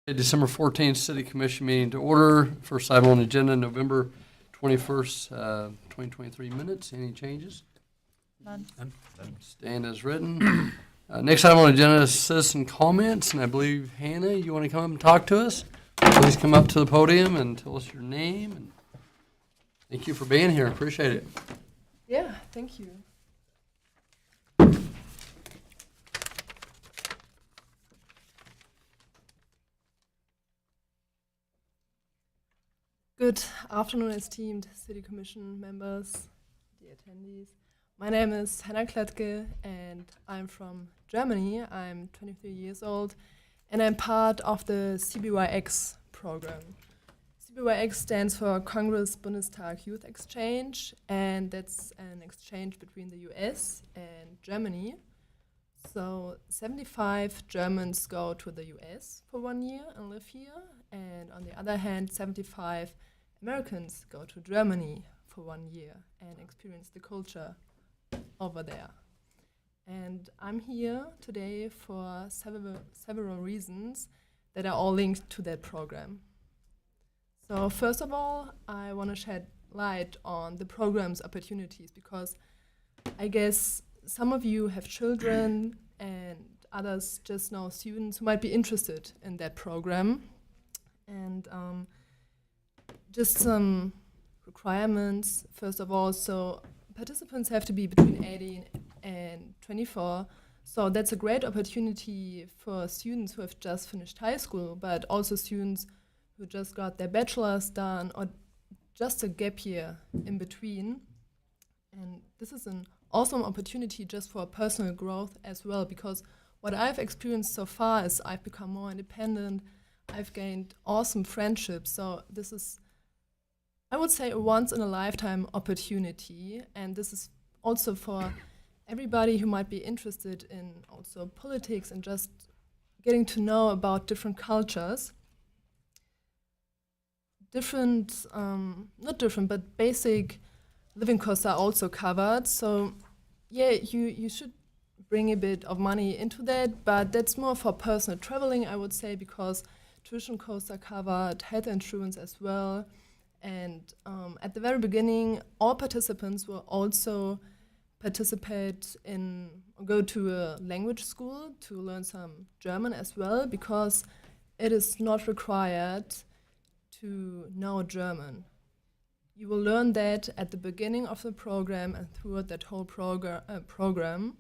December 14th City Commission meeting to order. First item on the agenda, November 21st, 2023 minutes. Any changes? None. Stand as written. Next item on the agenda is citizen comments, and I believe, Hannah, you want to come up and talk to us? Please come up to the podium and tell us your name. And thank you for being here. Appreciate it. Yeah, thank you. Good afternoon, esteemed City Commission members, the attendees. My name is Hannah Klettke and I'm from Germany. I'm 23 years old and I'm part of the CBYX program. CBYX stands for Congress Bundestag Youth Exchange, and that's an exchange between the US and Germany. So 75 Germans go to the US for 1 year and live here, and on the other hand, 75 Americans go to Germany for 1 year and experience the culture over there. And I'm here today for several reasons that are all linked to that program. So first of all, I want to shed light on the program's opportunities, because I guess some of you have children and others just know students who might be interested in that program. And just some requirements, first of all. So participants have to be between 18 and 24. So that's a great opportunity for students who have just finished high school, but also students who just got their bachelor's done or just a gap year in between. And this is an awesome opportunity just for personal growth as well, because what I've experienced so far is I've become more independent, I've gained awesome friendships. So this is, I would say, a once-in-a-lifetime opportunity, and this is also for everybody who might be interested in also politics and just getting to know about different cultures. Not different, but basic living costs are also covered. So yeah, you should bring a bit of money into that, but that's more for personal traveling, I would say, because tuition costs are covered, health insurance as well. And at the very beginning, all participants will also participate in or go to a language school to learn some German as well, because it is not required to know German. You will learn that at the beginning of the program and throughout that whole program.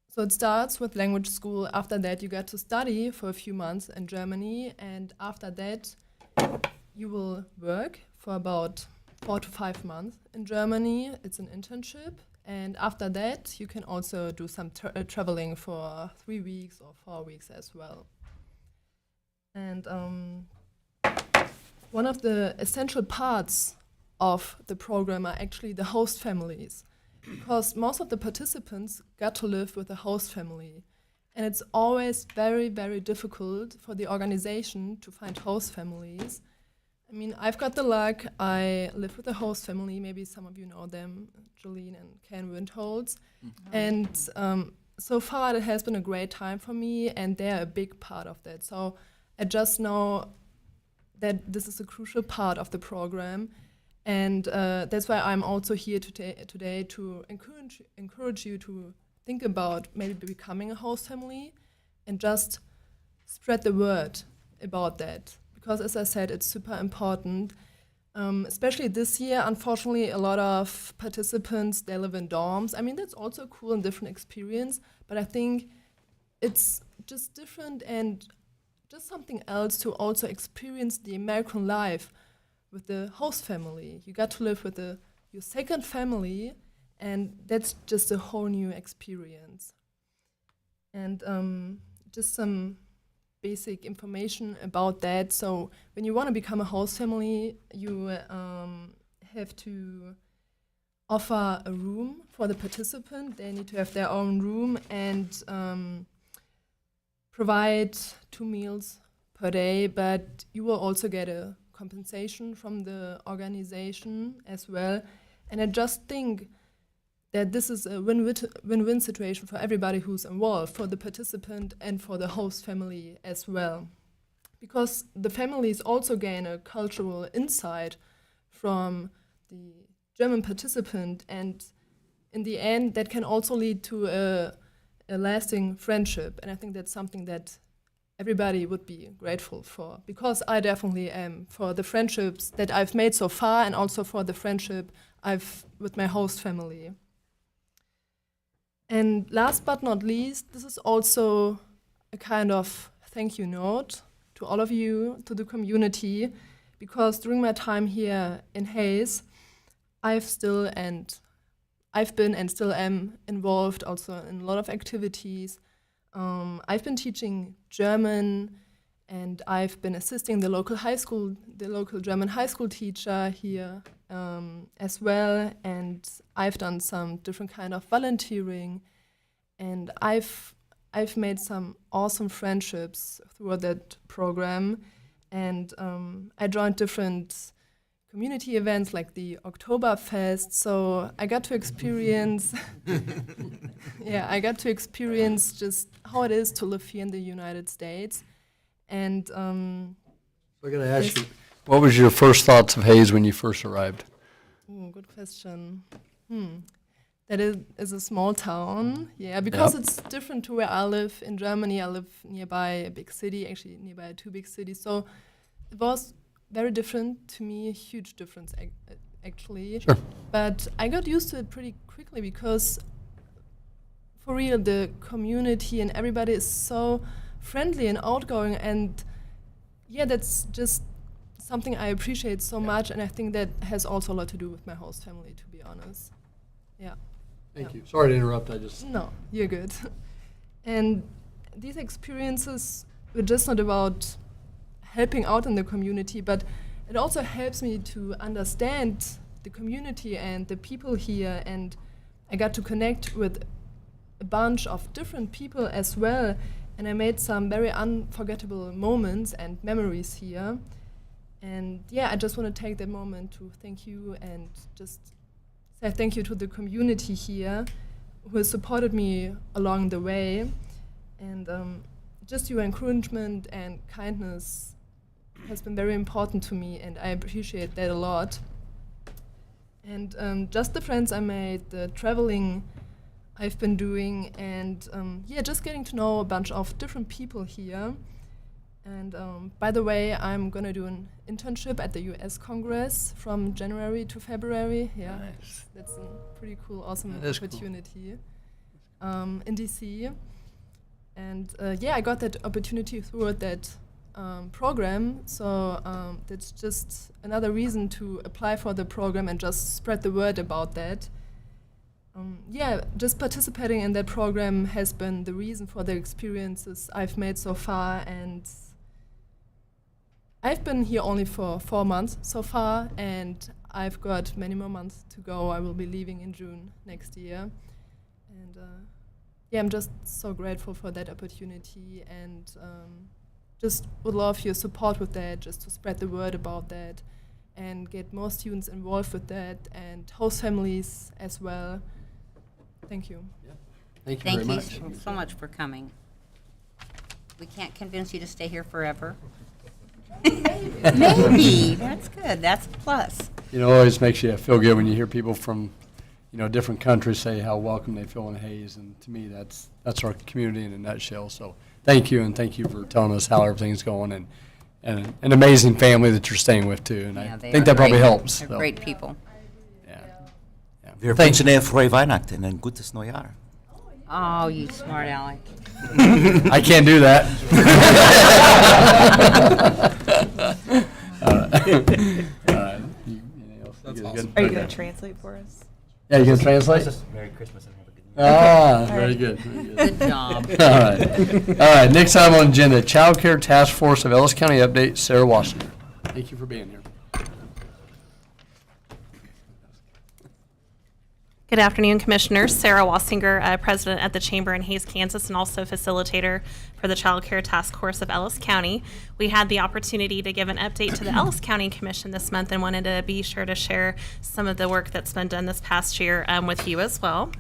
So it starts with language school. After that, you get to study for a few months in Germany, and after that, you will work for about 4 to 5 months in Germany. It's an internship. And after that, you can also do some traveling for 3 weeks or 4 weeks as well. And one of the essential parts of the program are actually the host families, because most of the participants got to live with a host family. And it's always very, very difficult for the organization to find host families. I mean, I've got the luck, I live with a host family, maybe some of you know them, Jolene and Ken Windholz. And so far it has been a great time for me, and they're a big part of that. So I just know that this is a crucial part of the program, and that's why I'm also here today to encourage you to think about maybe becoming a host family and just spread the word about that. Because as I said, it's super important, especially this year. Unfortunately, a lot of participants, they live in dorms. I mean, that's also a cool and different experience, but I think it's just different and just something else to also experience the American life with the host family. You got to live with your second family, and that's just a whole new experience. And just some basic information about that. So when you want to become a host family, you have to offer a room for the participant. They need to have their own room and provide 2 meals per day, but you will also get a compensation from the organization as well. And I just think that this is a win-win situation for everybody who's involved, for the participant and for the host family as well. because the families also gain a cultural insight from the German participant, and in the end that can also lead to a lasting friendship. And I think that's something that everybody would be grateful for, because I definitely am, for the friendships that I've made so far and also for the friendship I've with my host family. And last but not least, this is also a kind of thank you note to all of you, to the community, because during my time here in Hayes, I've been and still am involved also in a lot of activities. I've been teaching German, and I've been assisting the local German high school teacher here as well. And I've done some different kind of volunteering, and I've made some awesome friendships through that program. And I joined different community events like the Oktoberfest, so I got to experience I got to experience just how it is to live here in the United States. And I got to ask you, what was your first thoughts of Hayes when you first arrived? Good question. That is a small town, because Yep. it's different to where I live in Germany. I live nearby a big city, actually nearby 2 big cities, so it was very different to me, a huge difference actually. Sure. But I got used to it pretty quickly, because for real, the community and everybody is so friendly and outgoing, and that's just something I appreciate so much, and I think that has also a lot to do with my host family, to be honest. Thank you. Sorry to interrupt. No, you're good. And these experiences were just not about helping out in the community, but it also helps me to understand the community and the people here, and I got to connect with a bunch of different people as well, and I made some very unforgettable moments and memories here. And I just want to take that moment to thank you and just say thank you to the community here who has supported me along the way. And just your encouragement and kindness has been very important to me, and I appreciate that a lot. And just the friends I made, the traveling I've been doing, and just getting to know a bunch of different people here. And by the way, I'm gonna do an internship at the US Congress from January to February. Nice. That's a pretty cool, awesome That is cool. opportunity in DC. And I got that opportunity through that program. So that's just another reason to apply for the program and just spread the word about that. Just participating in that program has been the reason for the experiences I've made so far, and I've been here only for 4 months so far, and I've got many more months to go. I will be leaving in June next year. And I'm just so grateful for that opportunity, and just would love your support with that, just to spread the word about that and get more students involved with that, and host families as well. Thank you. Thank you Thank very you much. so much for coming. We can't convince you to stay here forever. Maybe. That's good. That's a plus. It always makes you feel good when you hear people from, different countries say how welcome they feel in Hayes, and to me, that's our community in a nutshell. So thank you, and thank you for telling us how everything's going, and an amazing family that you're staying with too. And I They think are that probably great. helps. They're so, great people. Yeah. Wir Thank wünschen dir frohe Weihnachten und ein gutes Neujahr. Oh, you smart aleck. I can't do that. All right. Anything else? That's You awesome. good? Are you Okay. going to translate for us? Yeah, you can translate? Merry Christmas and have a good Ah, very good. Very good. Good job. All right. All right. Next item on the agenda, Child Care Task Force of Ellis County update, Sarah Washington. Thank you for being here. Good afternoon, Commissioners. Sarah Wassinger, President at the Chamber in Hayes, Kansas, and also facilitator for the Child Care Task Force of Ellis County. We had the opportunity to give an update to the Ellis County Commission this month and wanted to be sure to share some of the work that's been done this past year with you as well.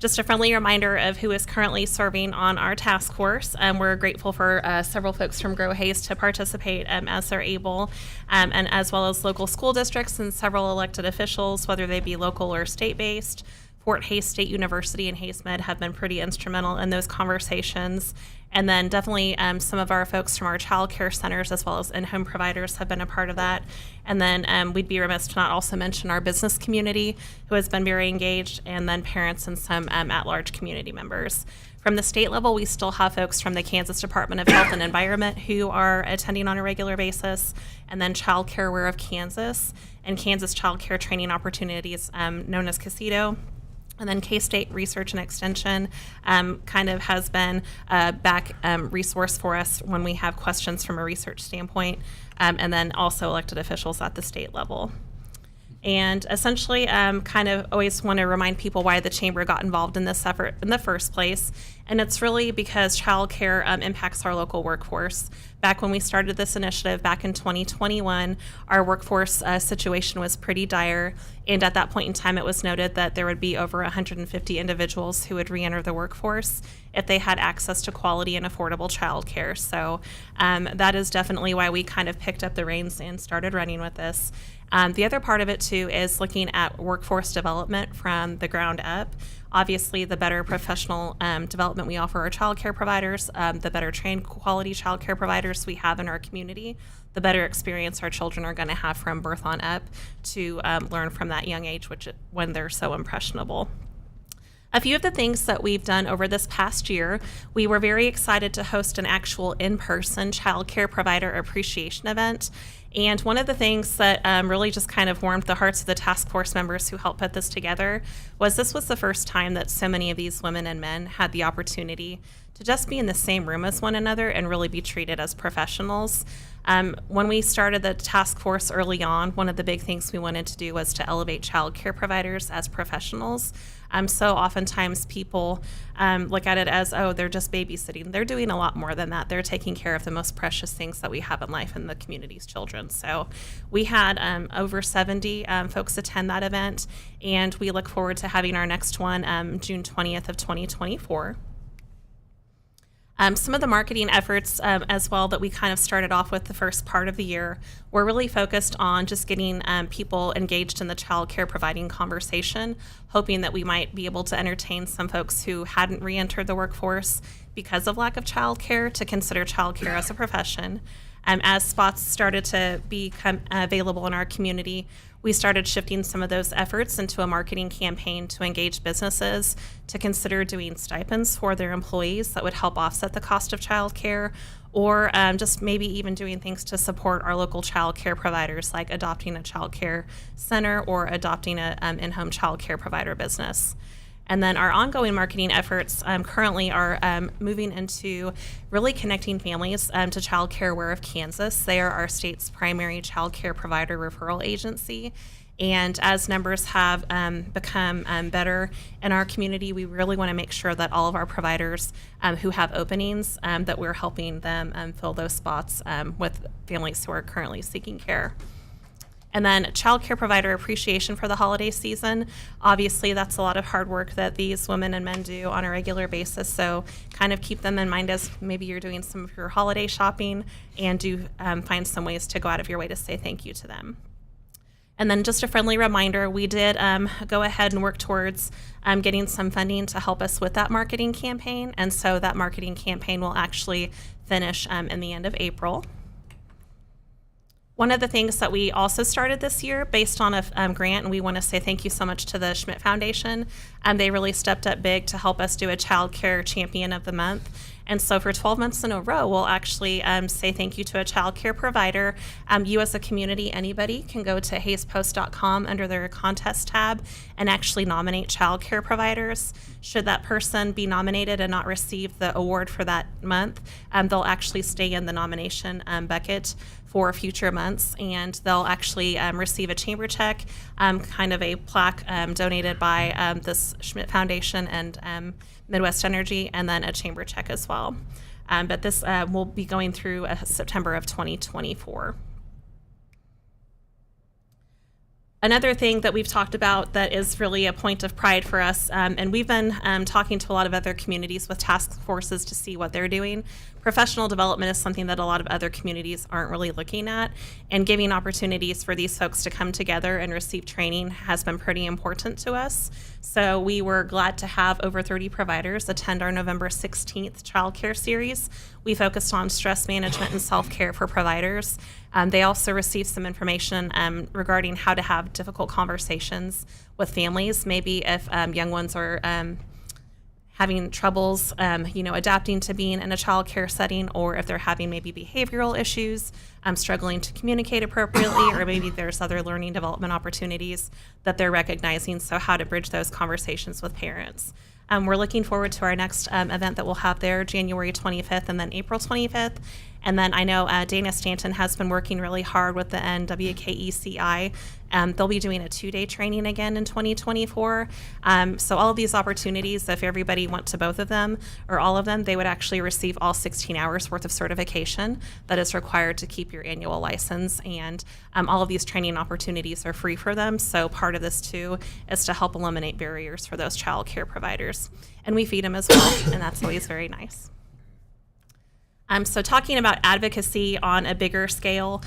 Just a friendly reminder of who is currently serving on our task force. We're grateful for several folks from Grow Hayes to participate as they're able, and as well as local school districts and several elected officials, whether they be local or state-based. Fort Hays State University and Hays Med have been pretty instrumental in those conversations. And then definitely some of our folks from our child care centers as well as in-home providers have been a part of that. And then we'd be remiss to not also mention our business community who has been very engaged, and then parents and some at-large community members. From the state level, we still have folks from the Kansas Department of Health and Environment who are attending on a regular basis, and then Child Care Aware of Kansas and Kansas Child Care Training Opportunities, known as CASITO. And then K-State Research and Extension kind of has been a back resource for us when we have questions from a research standpoint, and then also elected officials at the state level. And essentially, kind of always want to remind people why the Chamber got involved in this effort in the first place. And it's really because childcare impacts our local workforce. Back when we started this initiative back in 2021, our workforce situation was pretty dire. And at that point in time, it was noted that there would be over 150 individuals who would re-enter the workforce if they had access to quality and affordable childcare. So that is definitely why we kind of picked up the reins and started running with this. The other part of it, too, is looking at workforce development from the ground up. Obviously, the better professional development we offer our child care providers, the better trained quality child care providers we have in our community, the better experience our children are going to have from birth on up to learn from that young age, when they're so impressionable. A few of the things that we've done over this past year, we were very excited to host an actual in-person child care provider appreciation event. And one of the things that really just kind of warmed the hearts of the task force members who helped put this together was this was the first time that so many of these women and men had the opportunity to just be in the same room as one another and really be treated as professionals. When we started the task force early on, one of the big things we wanted to do was to elevate child care providers as professionals. So oftentimes people look at it as, oh, they're just babysitting. They're doing a lot more than that. They're taking care of the most precious things that we have in life and the community's children. So we had over 70 folks attend that event, and we look forward to having our next one June 20th of 2024. Some of the marketing efforts as well that we kind of started off with the first part of the year were really focused on just getting people engaged in the child care providing conversation, hoping that we might be able to entertain some folks who hadn't re-entered the workforce because of lack of child care to consider child care as a profession. As spots started to become available in our community, we started shifting some of those efforts into a marketing campaign to engage businesses to consider doing stipends for their employees that would help offset the cost of child care, or just maybe even doing things to support our local child care providers, like adopting a child care center or adopting an in-home child care provider business. And then our ongoing marketing efforts currently are moving into really connecting families to Child Care Aware of Kansas. They are our state's primary child care provider referral agency. And as numbers have become better in our community, we really want to make sure that all of our providers who have openings, that we're helping them fill those spots with families who are currently seeking care. And then child care provider appreciation for the holiday season. Obviously, that's a lot of hard work that these women and men do on a regular basis. So kind of keep them in mind as maybe you're doing some of your holiday shopping, and do find some ways to go out of your way to say thank you to them. And then just a friendly reminder, we did go ahead and work towards getting some funding to help us with that marketing campaign. And so that marketing campaign will actually finish in the end of April. One of the things that we also started this year based on a grant, and we want to say thank you so much to the Schmidt Foundation. They really stepped up big to help us do a Child Care Champion of the Month. And so for 12 months in a row, we'll actually say thank you to a child care provider. You as a community, anybody can go to hayspost.com under their contest tab and actually nominate child care providers. Should that person be nominated and not receive the award for that month, they'll actually stay in the nomination bucket for future months, and they'll actually receive a chamber check, kind of a plaque donated by this Schmidt Foundation and Midwest Energy, and then a chamber check as well. But this will be going through September of 2024. Another thing that we've talked about that is really a point of pride for us, and we've been talking to a lot of other communities with task forces to see what they're doing. Professional development is something that a lot of other communities aren't really looking at, and giving opportunities for these folks to come together and receive training has been pretty important to us. So we were glad to have over 30 providers attend our November 16th Child Care Series. We focused on stress management and self-care for providers. They also received some information regarding how to have difficult conversations with families, maybe if young ones are having troubles, adapting to being in a child care setting, or if they're having maybe behavioral issues, struggling to communicate appropriately, or maybe there's other learning development opportunities that they're recognizing, so how to bridge those conversations with parents. We're looking forward to our next event that we'll have there, January 25th and then April 25th. And then I know Dana Stanton has been working really hard with the NWKECI. They'll be doing a 2-day training again in 2024. So all of these opportunities, if everybody went to both of them or all of them, they would actually receive all 16 hours worth of certification that is required to keep your annual license. And all of these training opportunities are free for them. So part of this too is to help eliminate barriers for those child care providers. And we feed them as well, and that's always very nice. So talking about advocacy on a bigger scale,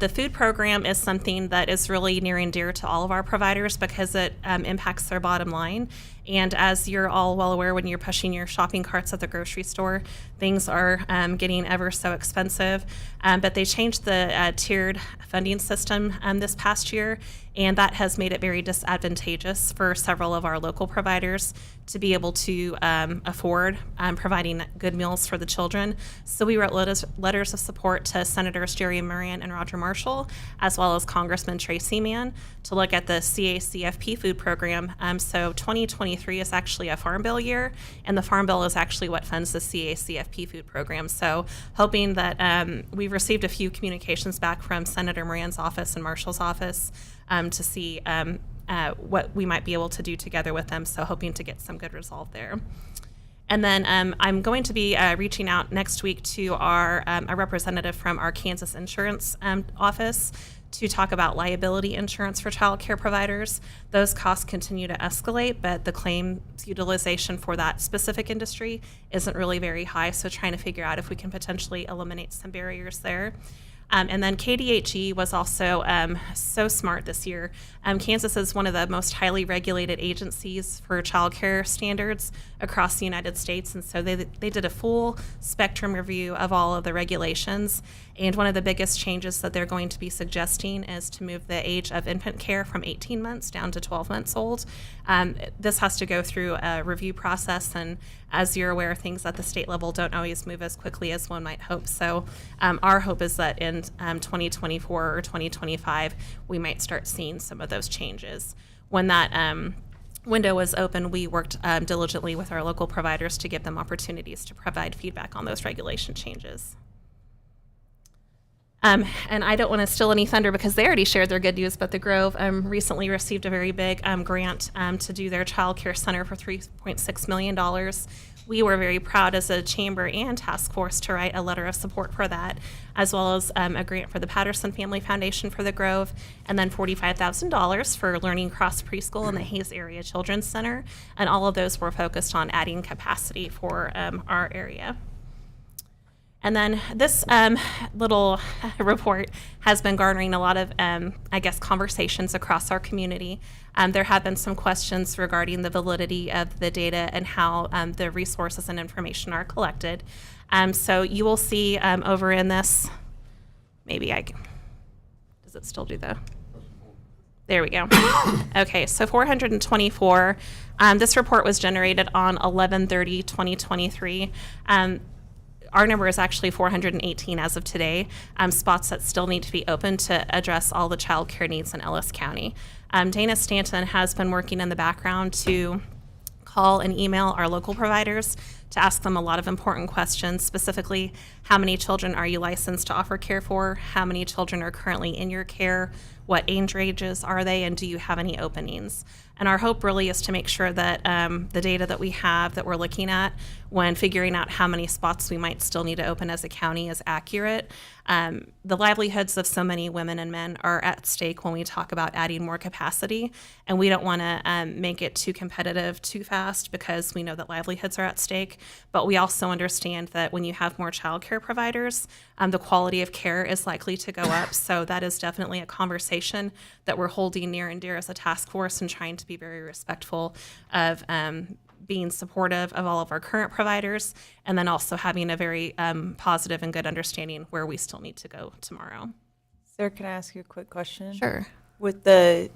the food program is something that is really near and dear to all of our providers because it impacts their bottom line. And as you're all well aware, when you're pushing your shopping carts at the grocery store, things are getting ever so expensive. But they changed the tiered funding system this past year, and that has made it very disadvantageous for several of our local providers to be able to afford providing good meals for the children. So we wrote letters of support to Senators Jerry Moran and Roger Marshall, as well as Congressman Tracy Mann, to look at the CACFP food program. So 2023 is actually a Farm Bill year, and the Farm Bill is actually what funds the CACFP food program. So hoping that we've received a few communications back from Senator Moran's office and Marshall's office to see what we might be able to do together with them, so hoping to get some good resolve there. And then I'm going to be reaching out next week to a representative from our Kansas insurance office to talk about liability insurance for child care providers. Those costs continue to escalate, but the claims utilization for that specific industry isn't really very high, so trying to figure out if we can potentially eliminate some barriers there. And then KDHE was also so smart this year. Kansas is one of the most highly regulated agencies for child care standards across the United States, and so they did a full spectrum review of all of the regulations. And one of the biggest changes that they're going to be suggesting is to move the age of infant care from 18 months down to 12 months old. This has to go through a review process, and as you're aware, things at the state level don't always move as quickly as one might hope. So our hope is that in 2024 or 2025, we might start seeing some of those changes. When that window was open, we worked diligently with our local providers to give them opportunities to provide feedback on those regulation changes. And I don't want to steal any thunder because they already shared their good news, but the Grove recently received a very big grant to do their child care center for $3.6 million. We were very proud as a chamber and task force to write a letter of support for that, as well as a grant for the Patterson Family Foundation for the Grove, and then $45,000 for Learning Cross Preschool in the Hayes Area Children's Center. And all of those were focused on adding capacity for our area. And then this little report has been garnering a lot of, conversations across our community. There have been some questions regarding the validity of the data and how the resources and information are collected. So you will see over in this, does it still do there we go. Okay, so 424. This report was generated on 11/30/2023. Our number is actually 418 as of today, spots that still need to be open to address all the child care needs in Ellis County. Dana Stanton has been working in the background to call and email our local providers to ask them a lot of important questions, specifically, how many children are you licensed to offer care for? How many children are currently in your care? what age ranges are they, and do you have any openings? And our hope really is to make sure that the data that we have that we're looking at when figuring out how many spots we might still need to open as a county is accurate. The livelihoods of so many women and men are at stake when we talk about adding more capacity, and we don't want to make it too competitive too fast because we know that livelihoods are at stake. But we also understand that when you have more childcare providers, the quality of care is likely to go up. So that is definitely a conversation that we're holding near and dear as a task force and trying to be very respectful of being supportive of all of our current providers, and then also having a very positive and good understanding where we still need to go tomorrow. Sarah, can I ask you a quick question? Sure. With the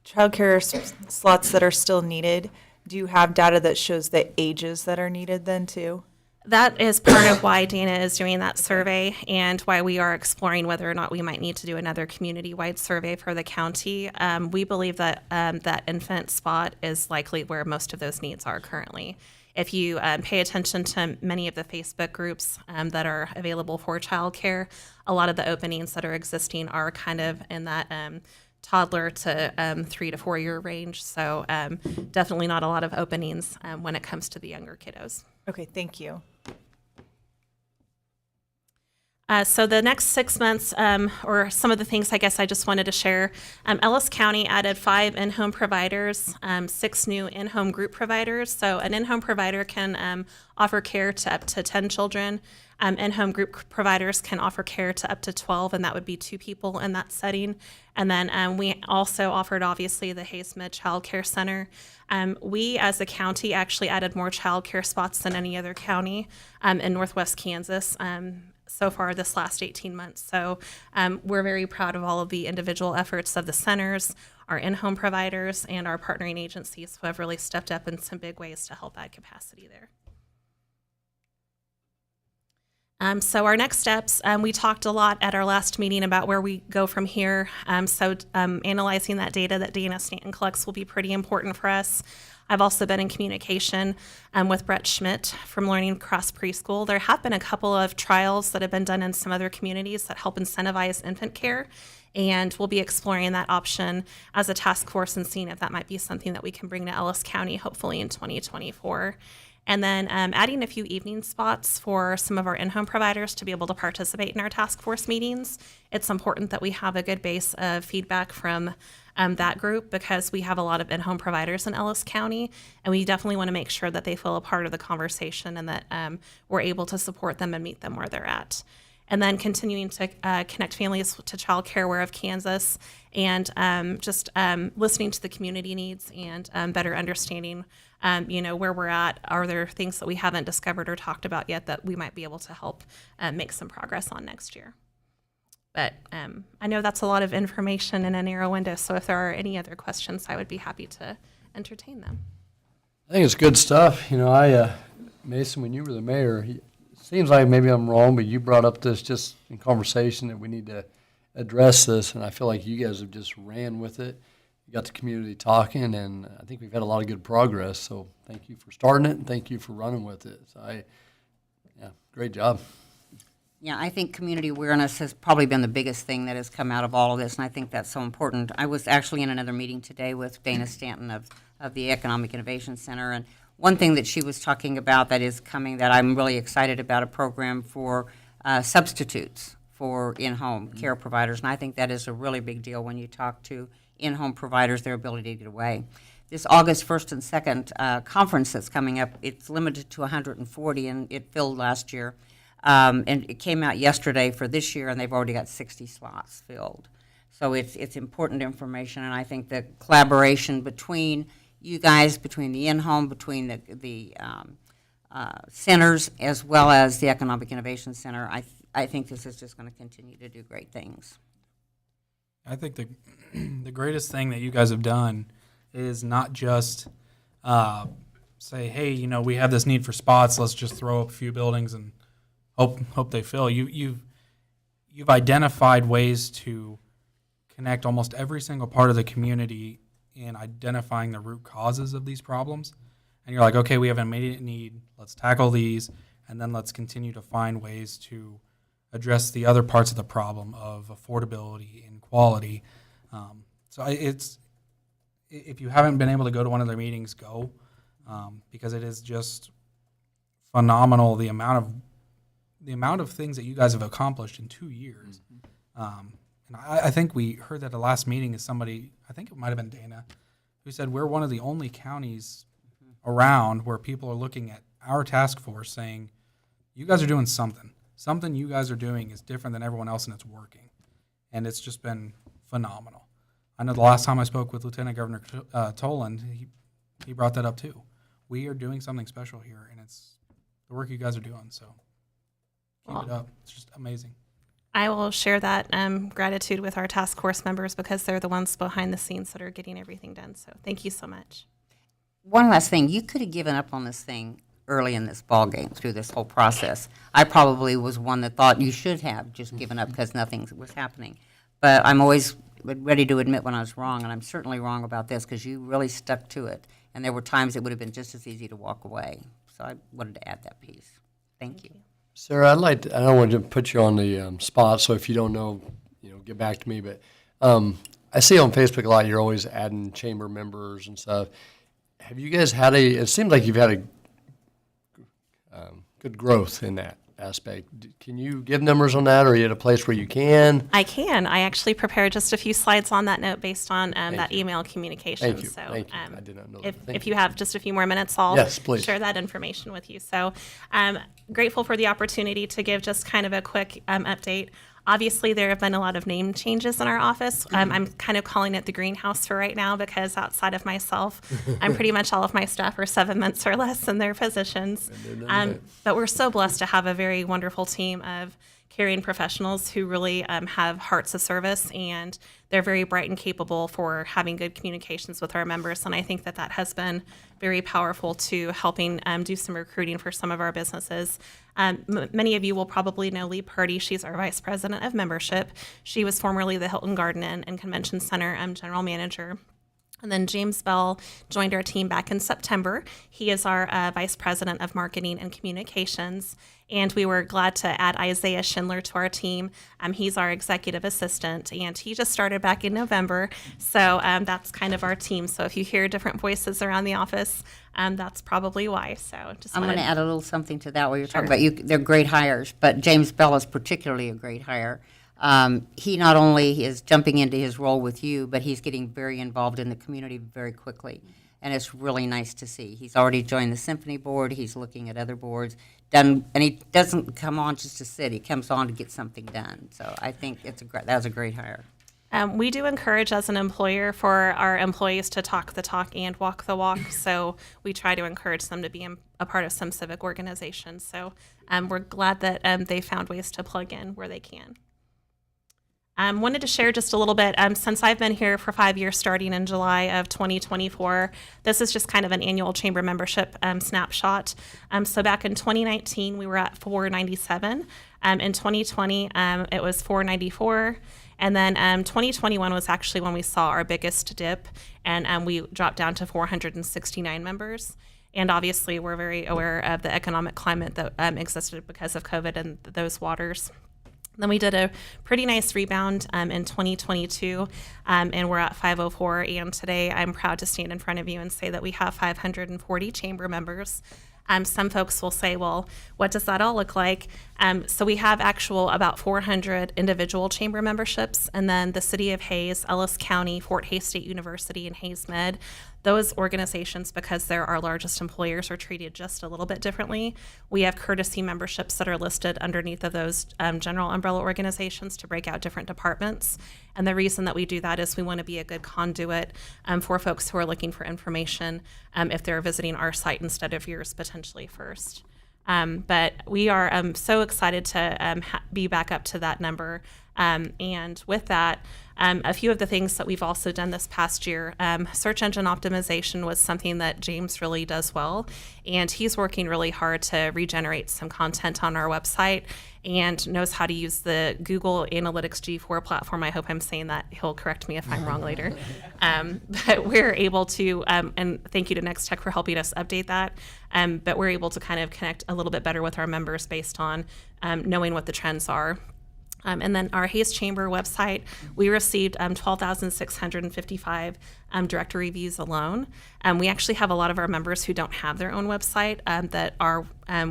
childcare slots that are still needed, do you have data that shows the ages that are needed then too? That is part of why Dana is doing that survey and why we are exploring whether or not we might need to do another community-wide survey for the county. We believe that that infant spot is likely where most of those needs are currently. If you pay attention to many of the Facebook groups that are available for childcare, a lot of the openings that are existing are kind of in that toddler to 3 to 4 year range. So definitely not a lot of openings when it comes to the younger kiddos. Okay, thank you. So the next 6 months, or some of the things I guess I just wanted to share, Ellis County added 5 in-home providers, 6 new in-home group providers. So an in-home provider can offer care to up to 10 children. In-home group providers can offer care to up to 12, and that would be 2 people in that setting. And then we also offered, obviously, the Haysmith Child Care Center. We, as a county, actually added more child care spots than any other county in Northwest Kansas so far this last 18 months. So we're very proud of all of the individual efforts of the centers, our in-home providers, and our partnering agencies who have really stepped up in some big ways to help add capacity there. So our next steps, we talked a lot at our last meeting about where we go from here. Analyzing that data that Dana Stanton collects will be pretty important for us. I've also been in communication with Brett Schmidt from Learning Across Preschool. There have been a couple of trials that have been done in some other communities that help incentivize infant care, and we'll be exploring that option as a task force and seeing if that might be something that we can bring to Ellis County, hopefully in 2024. And then adding a few evening spots for some of our in-home providers to be able to participate in our task force meetings. It's important that we have a good base of feedback from that group because we have a lot of in-home providers in Ellis County, and we definitely want to make sure that they feel a part of the conversation and that we're able to support them and meet them where they're at. And then continuing to connect families to Child Care Aware of Kansas and just listening to the community needs and better understanding where we're at. Are there things that we haven't discovered or talked about yet that we might be able to help make some progress on next year? But I know that's a lot of information in a narrow window, so if there are any other questions, I would be happy to entertain them. I think it's good stuff. Mason, when you were the mayor, it seems like maybe I'm wrong, but you brought up this just in conversation that we need to address this, and I feel like you guys have just ran with it. You got the community talking, and I think we've had a lot of good progress. So thank you for starting it, and thank you for running with it. So great job. Yeah, I think community awareness has probably been the biggest thing that has come out of all of this, and I think that's so important. I was actually in another meeting today with Dana Stanton of the Economic Innovation Center, and one thing that she was talking about that is coming that I'm really excited about, a program for substitutes for in-home care providers, and I think that is a really big deal when you talk to in-home providers, their ability to get away. This August 1st and 2nd conference that's coming up, it's limited to 140, and it filled last year. And it came out yesterday for this year, and they've already got 60 slots filled. So it's important information, and I think the collaboration between you guys, between the in-home, between the centers, as well as the Economic Innovation Center, I think this is just going to continue to do great things. I think the greatest thing that you guys have done is not just say, hey, we have this need for spots, let's just throw up a few buildings and hope they fill. You've identified ways to connect almost every single part of the community in identifying the root causes of these problems. And you're like, okay, we have an immediate need, let's tackle these, and then let's continue to find ways to address the other parts of the problem of affordability and quality. If you haven't been able to go to one of their meetings, go, because it is just phenomenal the amount of things that you guys have accomplished in 2 years. And I think we heard that the last meeting is somebody, I think it might have been Dana, who said we're one of the only counties around where people are looking at our task force saying, you guys are doing something. Something you guys are doing is different than everyone else and it's working. And it's just been phenomenal. I know the last time I spoke with Lieutenant Governor Toland, he brought that up too. We are doing something special here, and it's the work you guys are doing. So keep it up. It's just amazing. I will share that gratitude with our task force members because they're the ones behind the scenes that are getting everything done. So thank you so much. One last thing, you could have given up on this thing early in this ball game through this whole process. I probably was one that thought you should have just given up because nothing was happening. But I'm always ready to admit when I was wrong, and I'm certainly wrong about this because you really stuck to it. And there were times it would have been just as easy to walk away. So I wanted to add that piece. Thank you. Sarah, I don't want to put you on the spot, so if you don't know, get back to me. But I see on Facebook a lot you're always adding chamber members and stuff. Have you guys had it seems like you've had a good growth in that aspect. Can you give numbers on that, or are you at a place where you can? I can. I actually prepared just a few slides on that note based on that email communication. Thank you. So, Thank you. I did not know that. If you have just a few more minutes, I'll Yes, please. share that information with you. So grateful for the opportunity to give just kind of a quick update. Obviously, there have been a lot of name changes in our office. I'm kind of calling it the greenhouse for right now because outside of myself, I'm pretty much all of my staff are 7 months or less in their positions. But we're so blessed to have a very wonderful team of caring professionals who really have hearts of service, and they're very bright and capable for having good communications with our members. And I think that has been very powerful to helping do some recruiting for some of our businesses. Many of you will probably know Lee Purdy. She's our Vice President of Membership. She was formerly the Hilton Garden Inn and Convention Center General Manager. And then James Bell joined our team back in September. He is our Vice President of Marketing and Communications. And we were glad to add Isaiah Schindler to our team. He's our Executive Assistant, and he just started back in November. So that's kind of our team. So if you hear different voices around the office, that's probably why. So I'm going to add a little something to that while you're talking about they're great hires, but James Bell is particularly a great hire. He not only is jumping into his role with you, but he's getting very involved in the community very quickly. And it's really nice to see. He's already joined the symphony board. He's looking at other boards. And he doesn't come on just to sit. He comes on to get something done. So I think that was a great hire. We do encourage as an employer for our employees to talk the talk and walk the walk. So we try to encourage them to be a part of some civic organizations. So we're glad that they found ways to plug in where they can. Wanted to share just a little bit, since I've been here for 5 years, starting in July of 2024, this is just kind of an annual chamber membership snapshot. So back in 2019, we were at 497. In 2020, it was 494. And then 2021 was actually when we saw our biggest dip, and we dropped down to 469 members. And obviously, we're very aware of the economic climate that existed because of COVID and those waters. Then we did a pretty nice rebound in 2022, and we're at 504. And today I'm proud to stand in front of you and say that we have 540 chamber members. Some folks will say, well, what does that all look like? So we have about 400 individual chamber memberships, and then the City of Hays, Ellis County, Fort Hays State University, and Hays Med. Those organizations, because they're our largest employers, are treated just a little bit differently. We have courtesy memberships that are listed underneath of those general umbrella organizations to break out different departments. And the reason that we do that is we want to be a good conduit for folks who are looking for information if they're visiting our site instead of yours potentially first. But we are so excited to be back up to that number. And with that, a few of the things that we've also done this past year, search engine optimization was something that James really does well. And he's working really hard to regenerate some content on our website and knows how to use the Google Analytics G4 platform. I hope I'm saying that. He'll correct me if I'm wrong later. But we're able to, and thank you to Nex-Tech for helping us update that, but we're able to kind of connect a little bit better with our members based on knowing what the trends are. And then our Hayes Chamber website, we received 12,655 directory views alone. We actually have a lot of our members who don't have their own website, that our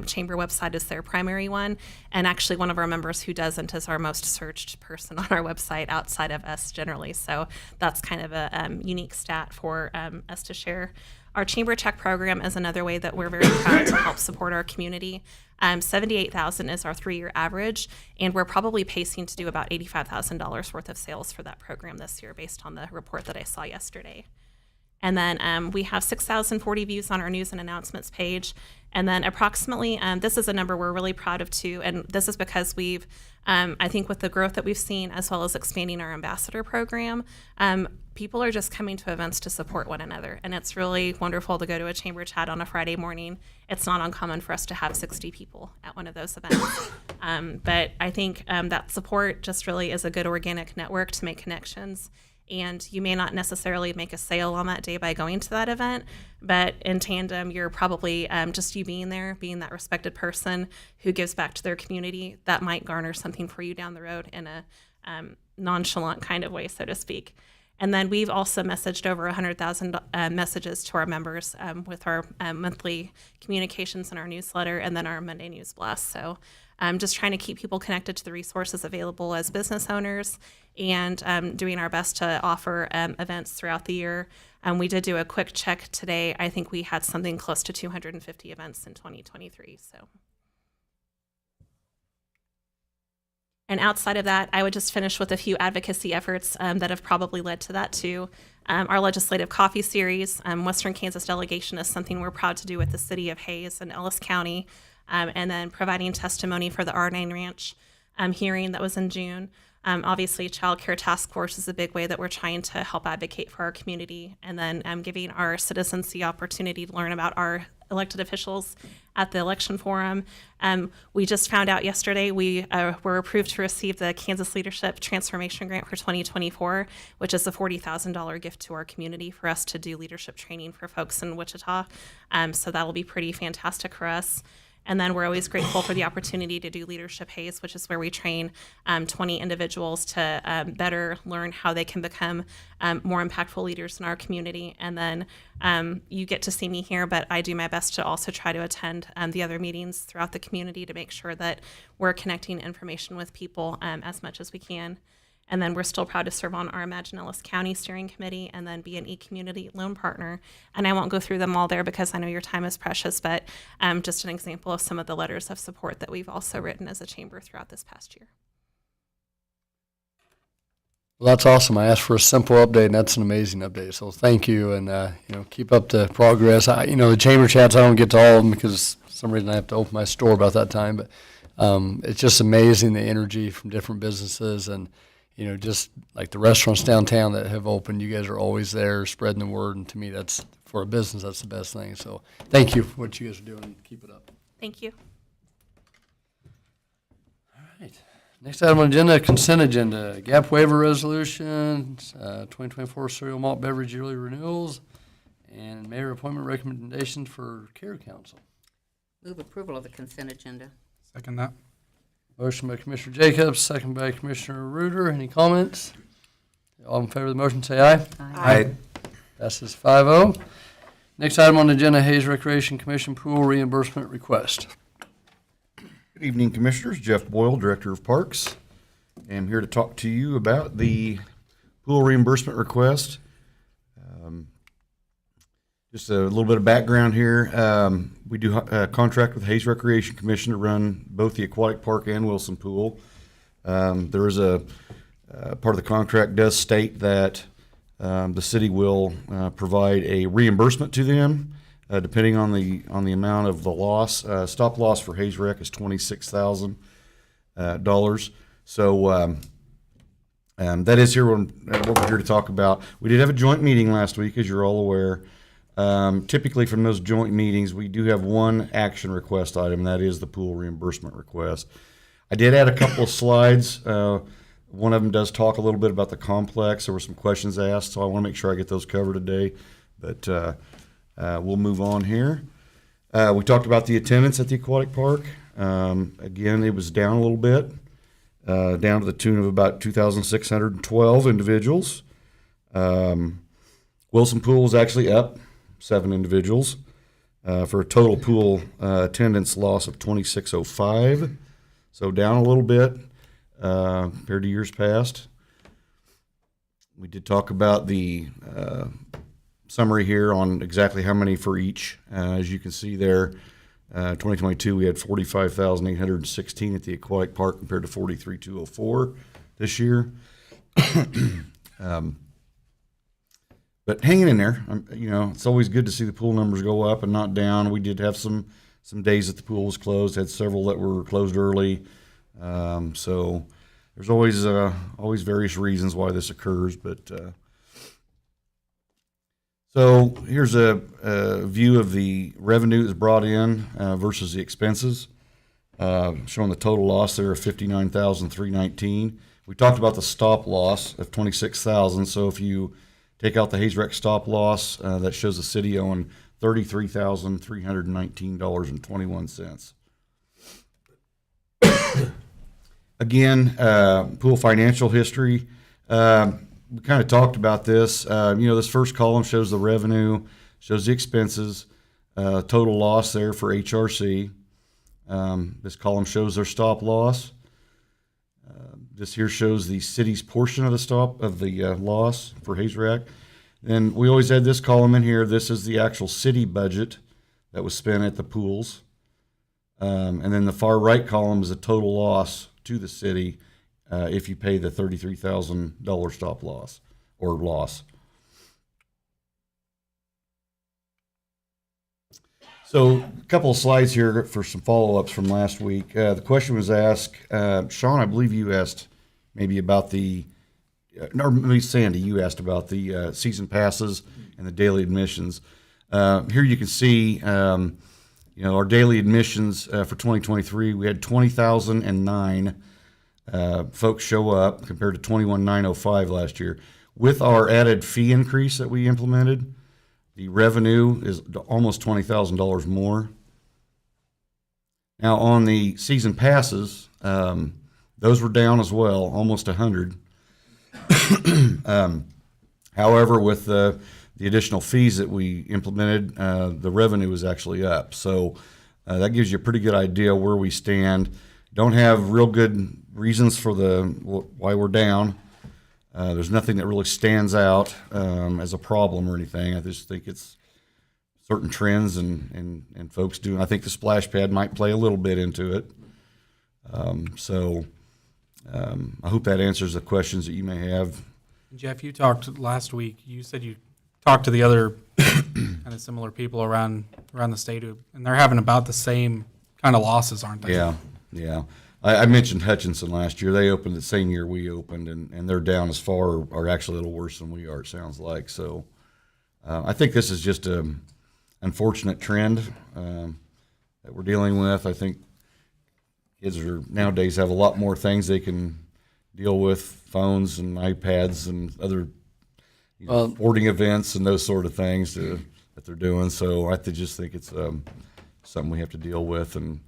chamber website is their primary one. And actually one of our members who doesn't is our most searched person on our website outside of us generally. So that's kind of a unique stat for us to share. Our Chamber Check program is another way that we're very proud to help support our community. 78,000 is our 3-year average, and we're probably pacing to do about $85,000 worth of sales for that program this year based on the report that I saw yesterday. And then we have 6,040 views on our news and announcements page. And then approximately, this is a number we're really proud of too, and this is because we've, I think with the growth that we've seen as well as expanding our ambassador program, people are just coming to events to support one another. And it's really wonderful to go to a chamber chat on a Friday morning. It's not uncommon for us to have 60 people at one of those events. But I think that support just really is a good organic network to make connections. And you may not necessarily make a sale on that day by going to that event, but in tandem, you're probably just you being there, being that respected person who gives back to their community, that might garner something for you down the road in a nonchalant kind of way, so to speak. And then we've also messaged over 100,000 messages to our members with our monthly communications in our newsletter and then our Monday news blast. So just trying to keep people connected to the resources available as business owners and doing our best to offer events throughout the year. We did do a quick check today. I think we had something close to 250 events in 2023. So. And outside of that, I would just finish with a few advocacy efforts that have probably led to that too. Our legislative coffee series, Western Kansas delegation, is something we're proud to do with the city of Hayes and Ellis County. And then providing testimony for the R9 Ranch hearing that was in June. Obviously, Child Care Task Force is a big way that we're trying to help advocate for our community, and then giving our citizens the opportunity to learn about our elected officials at the election forum. We just found out yesterday we were approved to receive the Kansas Leadership Transformation Grant for 2024, which is a $40,000 gift to our community for us to do leadership training for folks in Wichita. So that'll be pretty fantastic for us. And then we're always grateful for the opportunity to do Leadership Hayes, which is where we train 20 individuals to better learn how they can become more impactful leaders in our community. And then you get to see me here, but I do my best to also try to attend the other meetings throughout the community to make sure that we're connecting information with people as much as we can. And then we're still proud to serve on our Imagine Ellis County Steering Committee and then be an e-community loan partner. And I won't go through them all there because I know your time is precious, but just an example of some of the letters of support that we've also written as a chamber throughout this past year. Well, that's awesome. I asked for a simple update, and that's an amazing update. So thank you, and keep up the progress. The chamber chats, I don't get to all of them because for some reason I have to open my store about that time. But it's just amazing the energy from different businesses and just like the restaurants downtown that have opened, you guys are always there spreading the word. And to me, that's for a business, that's the best thing. So thank you for what you guys are doing. Keep it up. Thank you. All right. Next item on the agenda, consent agenda. Gap waiver resolutions, 2024 cereal malt beverage yearly renewals, and mayor appointment recommendations for care council. Move approval of the consent agenda. Second that. Motion by Commissioner Jacobs, second by Commissioner Reuter. Any comments? All in favor of the motion, say aye. Aye. Passes 5-0. Next item on the agenda, Hayes Recreation Commission pool reimbursement request. Good evening, Commissioners. Jeff Boyle, Director of Parks. I'm here to talk to you about the pool reimbursement request. Just a little bit of background here. We do a contract with Hayes Recreation Commission to run both the aquatic park and Wilson Pool. There is a part of the contract does state that the city will provide a reimbursement to them depending on the amount of the loss. Stop loss for Hayes Rec is $26,000. So that is what we're here to talk about. We did have a joint meeting last week, as you're all aware. Typically from those joint meetings, we do have one action request item, and that is the pool reimbursement request. I did add a couple of slides. One of them does talk a little bit about the complex. There were some questions asked, so I want to make sure I get those covered today. But we'll move on here. We talked about the attendance at the aquatic park. Again, it was down a little bit. down to the tune of about 2,612 individuals. Wilson Pool is actually up 7 individuals for a total pool attendance loss of 2,605. So down a little bit compared to years past. We did talk about the summary here on exactly how many for each. As you can see there, 2022 we had 45,816 at the aquatic park compared to 43,204 this year. But hanging in there, it's always good to see the pool numbers go up and not down. We did have some days that the pool was closed. Had several that were closed early. So there's always various reasons why this occurs. But so here's a view of the revenue that's brought in versus the expenses, showing the total loss there of $59,319. We talked about the stop loss of $26,000. So if you take out the Hayes Rec stop loss, that shows the city owing $33,319.21. Again, pool financial history. We kind of talked about this. This first column shows the revenue, shows the expenses, total loss there for HRC. This column shows their stop loss. This here shows the city's portion of the loss for Hayes Rec. And we always had this column in here. This is the actual city budget that was spent at the pools. And then the far right column is the total loss to the city if you pay the $33,000 stop loss or loss. So a couple of slides here for some follow-ups from last week. The question was asked, Sean, I believe you asked maybe about or maybe Sandy, you asked about the season passes and the daily admissions. Here you can see, our daily admissions for 2023, we had 20,009 folks show up compared to 21,905 last year. With our added fee increase that we implemented, the revenue is almost $20,000 more. Now on the season passes, those were down as well, almost 100. However, with the additional fees that we implemented, the revenue is actually up. So that gives you a pretty good idea where we stand. Don't have real good reasons for why we're down. There's nothing that really stands out as a problem or anything. I just think it's certain trends and folks do. I think the splash pad might play a little bit into it. I hope that answers the questions that you may have. Jeff, you talked last week. You said you talked to the other kind of similar people around the state, and they're having about the same kind of losses, aren't they? Yeah. I mentioned Hutchinson last year. They opened the same year we opened, and they're down as far, or actually a little worse than we are, it sounds like. So I think this is just an unfortunate trend that we're dealing with. I think kids nowadays have a lot more things they can deal with, phones and iPads and other sporting events and those sort of things that they're doing. So I just think it's something we have to deal with and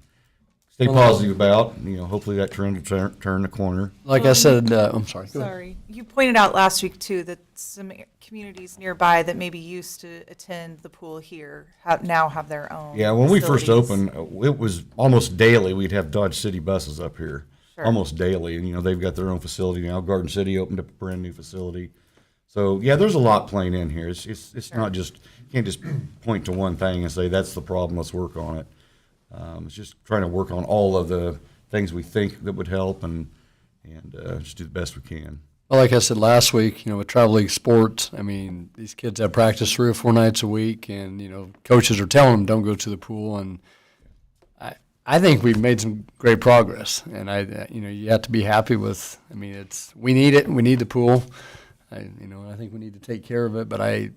stay positive about. Hopefully that trend will turn the corner. Like I said, I'm sorry. Go ahead. Sorry. You pointed out last week, too, that some communities nearby that maybe used to attend the pool here now have their own. Yeah, when we first facilities. opened, it was almost daily. We'd have Dodge City buses up here, Sure. almost daily. And, they've got their own facility now. Garden City opened up a brand new facility. So, yeah, there's a lot playing in here. It's Sure. not just, you can't just point to one thing and say, that's the problem, let's work on it. It's just trying to work on all of the things we think that would help and just do the best we can. Well, like I said last week, with travel league sports, these kids have practice 3 or 4 nights a week, and coaches are telling them don't go to the pool, and I think we've made some great progress, and you have to be happy with. We need it. We need the pool. I think we need to take care of it, but I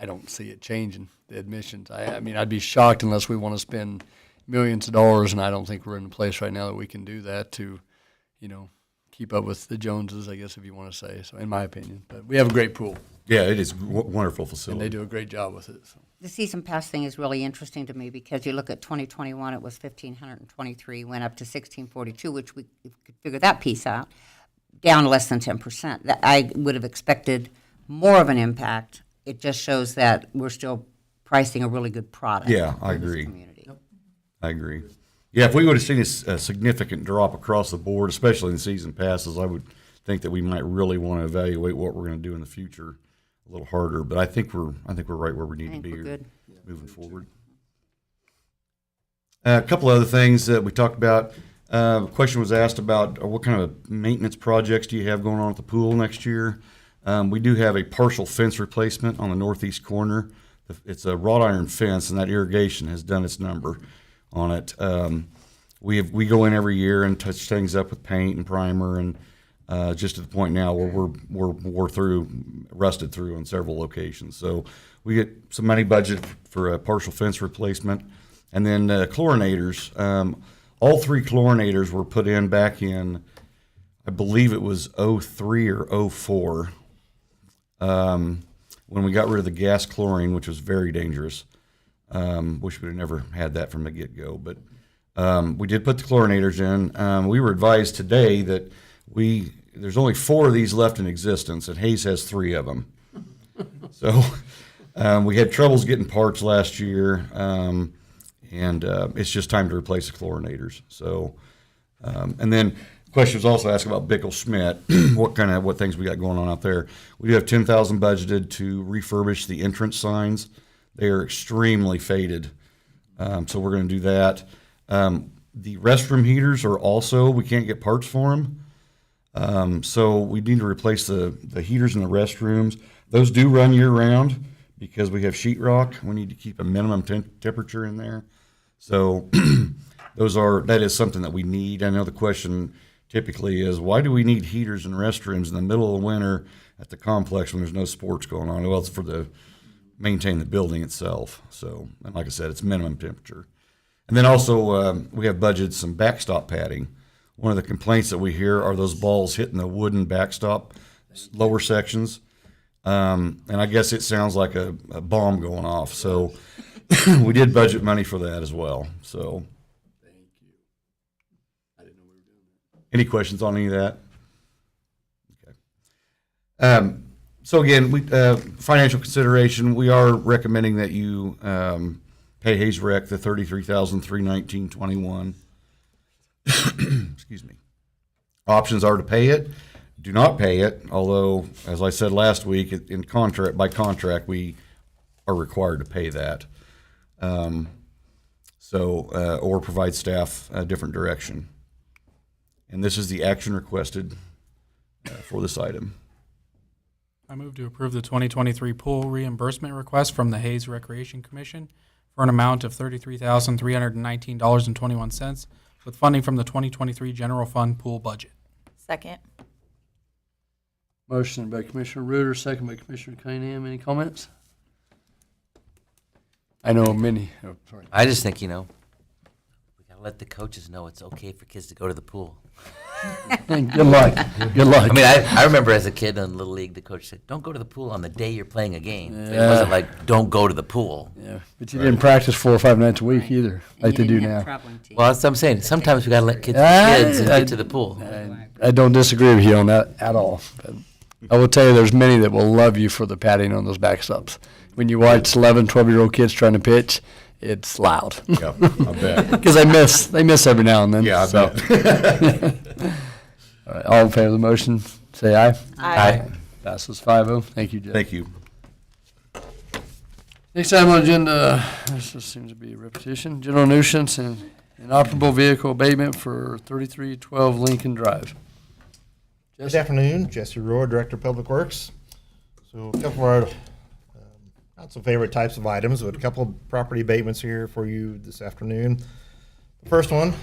don't see it changing the admissions. I'd be shocked unless we want to spend millions of dollars, and I don't think we're in a place right now that we can do that to, keep up with the Joneses, I guess, if you want to say, so in my opinion. But we have a great pool, Yeah, it is wonderful and facility. they do a great job with it. So. The season pass thing is really interesting to me because you look at 2021, it was 1,523, went up to 1,642, which we could figure that piece out, down less than 10%. That I would have expected more of an impact. It just shows that we're still pricing a really good product. Yeah, I for this agree. community. I agree. Yeah, if we would have seen a significant drop across the board, especially in season passes, I would think that we might really want to evaluate what we're going to do in the future a little harder. But I think we're right where we need I to think be we're good. moving forward. A couple other things that we talked about. A question was asked about what kind of maintenance projects do you have going on at the pool next year? We do have a partial fence replacement on the northeast corner. It's a wrought iron fence, and that irrigation has done its number on it. We go in every year and touch things up with paint and primer, and just to the point now where we're rusted through on several locations. So we get some money budgeted for a partial fence replacement, and then chlorinators. All three chlorinators were put in back in, I believe it was 03 or 04. When we got rid of the gas chlorine, which was very dangerous. Wish we'd have never had that from the get-go, but we did put the chlorinators in. We were advised today that there's only 4 of these left in existence, and Hayes has 3 of them. So we had troubles getting parts last year, and it's just time to replace the chlorinators. So, and then the question was also asked about Bickle Schmidt, what things we got going on out there. We do have $10,000 budgeted to refurbish the entrance signs. They are extremely faded, so we're going to do that. The restroom heaters are also, we can't get parts for them, so we need to replace the heaters in the restrooms. Those do run year round because we have sheetrock. We need to keep a minimum temperature in there. So that is something that we need. I know the question typically is, why do we need heaters in restrooms in the middle of winter at the complex when there's no sports going on? Well, it's maintain the building itself. So, and like I said, it's minimum temperature. And then also we have budgeted some backstop padding. One of the complaints that we hear are those balls hitting the wooden backstop lower sections. And I guess it sounds like a bomb going off. So we did budget money for that as well. So. Any questions on any of that? Okay. So again, financial consideration, we are recommending that you pay Hayes Rec the $33,319.21. Excuse me. Options are to pay it, do not pay it, although, as I said last week, by contract, we are required to pay that. Or provide staff a different direction. And this is the action requested for this item. I move to approve the 2023 pool reimbursement request from the Hayes Recreation Commission for an amount of $33,319.21 with funding from the 2023 general fund pool budget. Second. Motion by Commissioner Reuter, second by Commissioner Cunningham. Any comments? I know many. Oh, sorry. I just think, we got to let the coaches know it's okay for kids to go to the pool. Good luck. Good luck. I mean, I remember as a kid on Little League, the coach said, don't go to the pool on the day you're playing a game. It wasn't like, don't go to the pool. Yeah, but you didn't practice 4 or 5 nights a week either, like they You do didn't have now. traveling teams. Well, that's what I'm saying. Sometimes we got to let kids be kids and get to the pool. I don't disagree with you on that at all. But I will tell you, there's many that will love you for the padding on those backstops. When you watch 11, 12-year-old kids trying to pitch, it's loud. Yeah, I bet. Because they miss every now and then. Yeah, I so. bet. All right, all in favor of the motion, say aye. Aye. Passes 5-0. Thank you, Jeff. Thank you. Next item on the agenda, this just seems to be a repetition, general nuisance and inoperable vehicle abatement for 3312 Lincoln Drive. Good afternoon, Jesse Rohr, Director of Public Works. So a couple of our not so favorite types of items, but a couple of property abatements here for you this afternoon. The first one,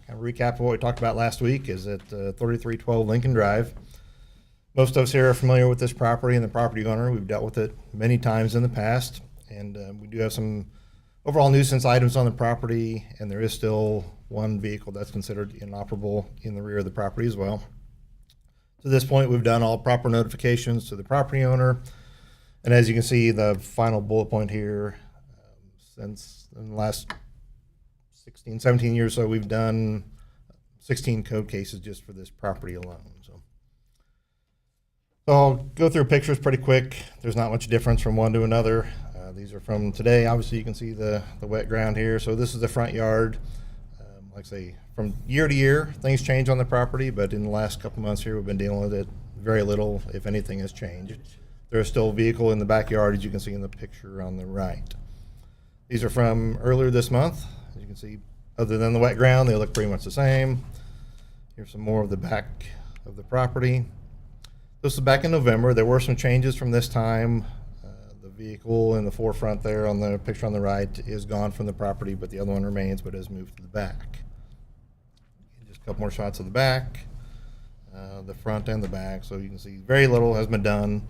kind of recap of what we talked about last week, is at 3312 Lincoln Drive. Most of us here are familiar with this property and the property owner. We've dealt with it many times in the past, and we do have some overall nuisance items on the property, and there is still one vehicle that's considered inoperable in the rear of the property as well. To this point, we've done all proper notifications to the property owner. And as you can see, the final bullet point here, since in the last 16, 17 years or so, we've done 16 code cases just for this property alone. So I'll go through pictures pretty quick. There's not much difference from one to another. These are from today. Obviously, you can see the wet ground here. So this is the front yard. Like I say, from year to year, things change on the property, but in the last couple months here, we've been dealing with it. Very little, if anything, has changed. There's still a vehicle in the backyard, as you can see in the picture on the right. These are from earlier this month. As you can see, other than the wet ground, they look pretty much the same. Here's some more of the back of the property. This is back in November. There were some changes from this time. The vehicle in the forefront there on the picture on the right is gone from the property, but the other one remains, but has moved to the back. Just a couple more shots of the back, the front and the back. So you can see very little has been done.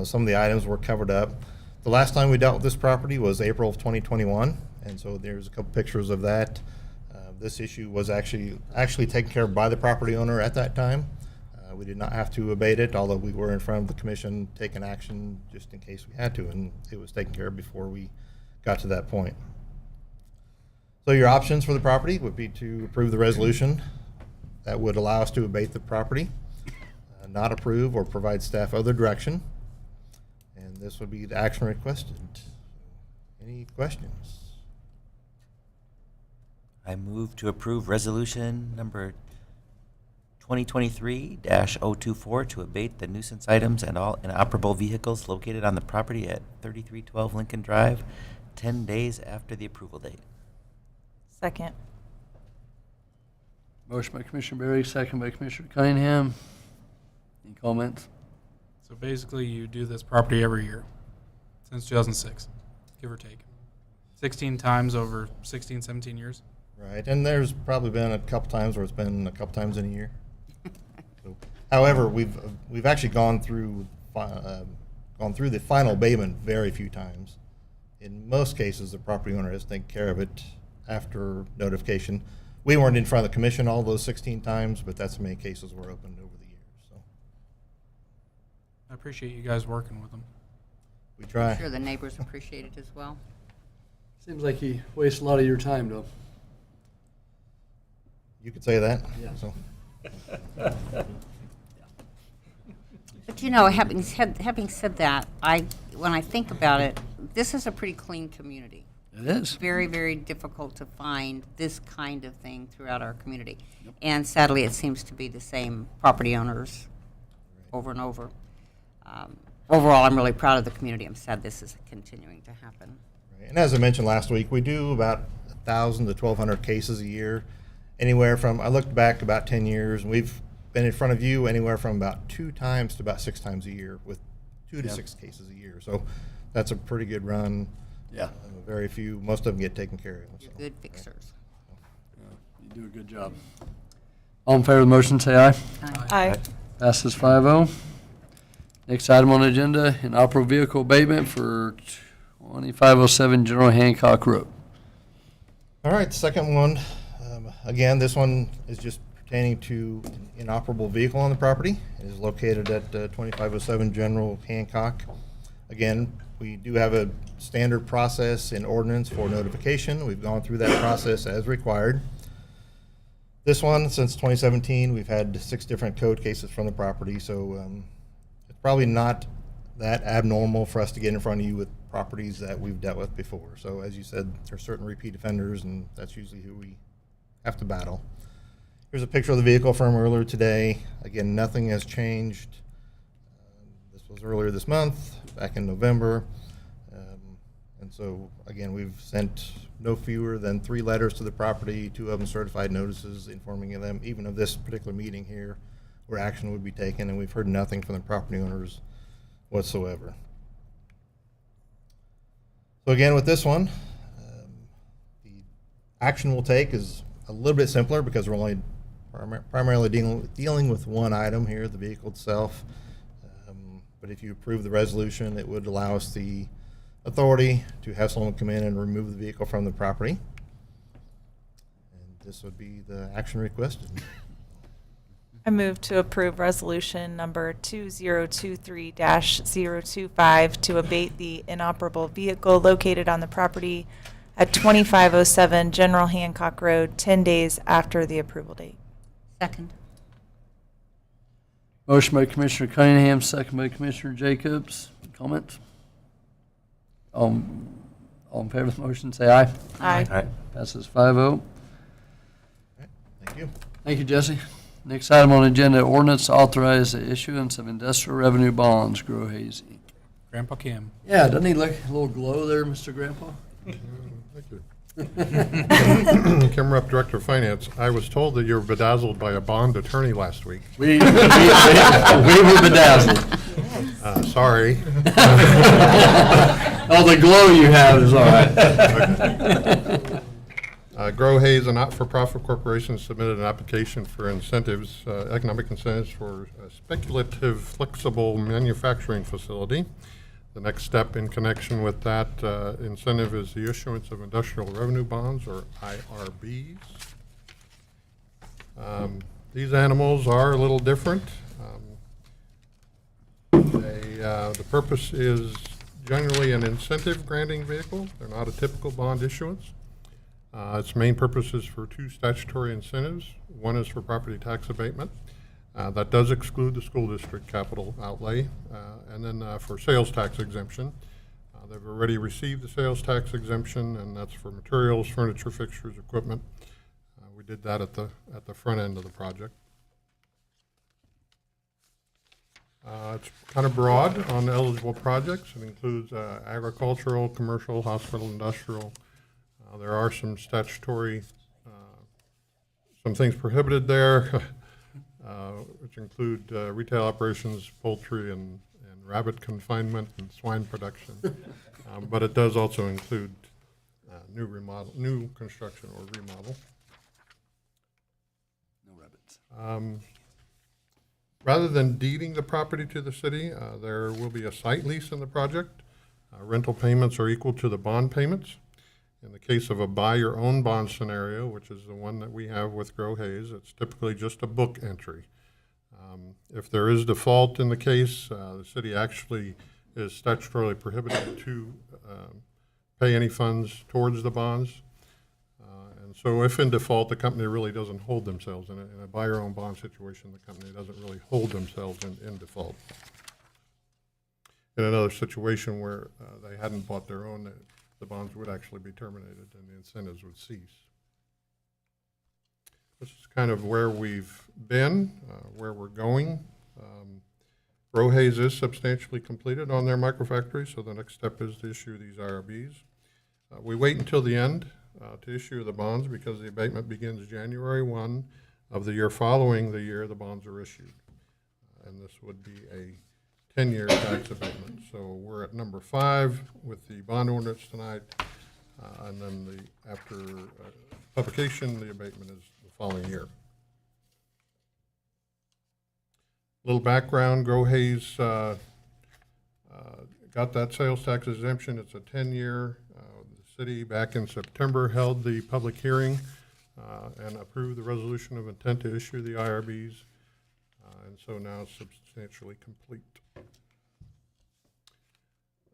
Some of the items were covered up. The last time we dealt with this property was April of 2021, and so there's a couple pictures of that. This issue was actually taken care of by the property owner at that time. We did not have to abate it, although we were in front of the commission taking action just in case we had to, and it was taken care of before we got to that point. So your options for the property would be to approve the resolution. That would allow us to abate the property, not approve or provide staff other direction, and this would be the action requested. Any questions? I move to approve resolution number 2023-024 to abate the nuisance items and all inoperable vehicles located on the property at 3312 Lincoln Drive, 10 days after the approval date. Second. Motion by Commissioner Berry, second by Commissioner Cunningham. Any comments? So basically, you do this property every year since 2006, give or take. 16 times over 16, 17 years. Right, and there's probably been a couple times where it's been a couple times in a year. So, however, we've actually gone through the final abatement very few times. In most cases, the property owner has taken care of it after notification. We weren't in front of the commission all those 16 times, but that's how many cases were opened over the years. So I appreciate you guys working with them. we try. I'm sure the neighbors appreciate it as well. Seems like you waste a lot of your time, though. You could say that. Yeah. So. But you know, having said that, when I think about it, this is a pretty clean community. It is. Very, very difficult to find this kind of thing throughout our community. And sadly, it seems to be the same property owners over and over. Overall, I'm really proud of the community. I'm sad this is continuing to happen. Right. And as I mentioned last week, we do about 1,000 to 1,200 cases a year. Anywhere from, I looked back about 10 years, and we've been in front of you anywhere from about 2 times to about 6 times a year with 2 to 6 cases a year. So that's a pretty good run. Yeah. Very few, most of them get taken care of. You're So. good fixers. You do a good job. All in favor of the motion, say aye. Aye. Passes 5-0. Next item on the agenda, inoperable vehicle abatement for 2507 General Hancock Road. All right, the second one, again, this one is just pertaining to an inoperable vehicle on the property. It is located at 2507 General Hancock. Again, we do have a standard process in ordinance for notification. We've gone through that process as required. This one, since 2017, we've had 6 different code cases from the property, so it's probably not that abnormal for us to get in front of you with properties that we've dealt with before. So as you said, there's certain repeat offenders, and that's usually who we have to battle. Here's a picture of the vehicle from earlier today. Again, nothing has changed. This was earlier this month, back in November. And so, again, we've sent no fewer than 3 letters to the property, 2 of them certified notices informing them, even of this particular meeting here, where action would be taken, and we've heard nothing from the property owners whatsoever. So again, with this one, the action we'll take is a little bit simpler because we're only primarily dealing with one item here, the vehicle itself. But if you approve the resolution, it would allow us the authority to have someone come in and remove the vehicle from the property. And this would be the action requested. I move to approve resolution number 2023-025 to abate the inoperable vehicle located on the property at 2507 General Hancock Road 10 days after the approval date. Second. Motion by Commissioner Cunningham, second by Commissioner Jacobs. Comments? All in favor of the motion, say aye. Aye. All right. Passes 5-0. Thank you. Thank you, Jesse. Next item on the agenda, ordinance to authorize the issuance of industrial revenue bonds, Grow Hazy. Grandpa Kim. Yeah, doesn't he look a little glow there, Mr. Grandpa? Thank you. Kim Rupp, Director of Finance. I was told that you were bedazzled by a bond attorney last week. We were bedazzled. Sorry. Oh, the glow you have is all right. Grow Hayes, a not-for-profit corporation, submitted an application for incentives, economic incentives for a speculative flexible manufacturing facility. The next step in connection with that incentive is the issuance of industrial revenue bonds, or IRBs. These animals are a little different. The purpose is generally an incentive granting vehicle. They're not a typical bond issuance. Its main purpose is for two statutory incentives. One is for property tax abatement. That does exclude the school district capital outlay. And then for sales tax exemption. They've already received the sales tax exemption, and that's for materials, furniture, fixtures, equipment. We did that at the front end of the project. It's kind of broad on eligible projects. It includes agricultural, commercial, hospital, industrial. There are some statutory, some things prohibited there, which include retail operations, poultry, and rabbit confinement and swine production. But it does also include new construction or remodel. No rabbits. Rather than deeding the property to the city, there will be a site lease in the project. Rental payments are equal to the bond payments. In the case of a buy-your-own bond scenario, which is the one that we have with Grow Hayes, it's typically just a book entry. If there is default in the case, the city actually is statutorily prohibited to pay any funds towards the bonds. And so if in default, the company really doesn't hold themselves. In a buy-your-own bond situation, the company doesn't really hold themselves in default. In another situation where they hadn't bought their own, the bonds would actually be terminated and the incentives would cease. This is kind of where we've been, where we're going. Grow Hayes is substantially completed on their microfactory, so the next step is to issue these IRBs. We wait until the end to issue the bonds because the abatement begins January 1 of the year following the year the bonds are issued. And this would be a 10-year tax abatement. So we're at number 5 with the bond ordinance tonight, and then after publication, the abatement is the following year. Little background: Grow Hayes got that sales tax exemption. It's a 10-year. The city back in September held the public hearing and approved the resolution of intent to issue the IRBs, and so now it's substantially complete.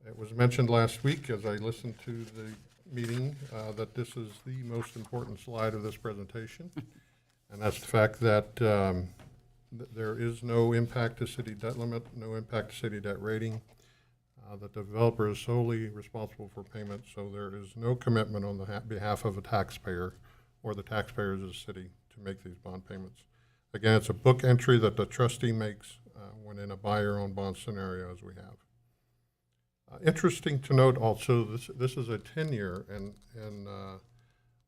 It was mentioned last week as I listened to the meeting that this is the most important slide of this presentation, and that's the fact that there is no impact to city debt limit, no impact to city debt rating, that the developer is solely responsible for payment, so there is no commitment on the behalf of a taxpayer or the taxpayers of the city to make these bond payments. Again, it's a book entry that the trustee makes when in a buy-your-own bond scenario as we have. Interesting to note also, this is a 10-year, and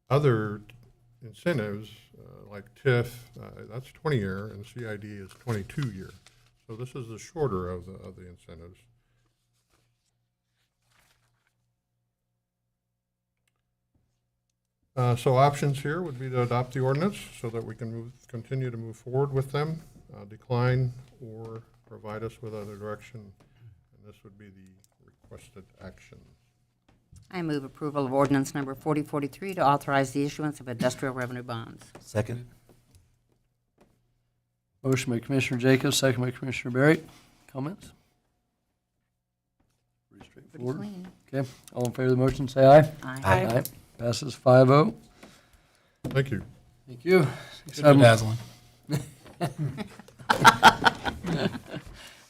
other incentives like TIF, that's 20-year, and CID is 22-year. So this is the shorter of the incentives. So options here would be to adopt the ordinance so that we can continue to move forward with them, decline, or provide us with other direction. And this would be the requested action. I move approval of ordinance number 4043 to authorize the issuance of industrial revenue bonds. Second. Motion by Commissioner Jacobs, second by Commissioner Barry. Comments? Pretty Pretty straightforward. clean. Okay, all in favor of the motion, say aye. Aye. Passes 5-0. Thank you. Thank you. Good bedazzling.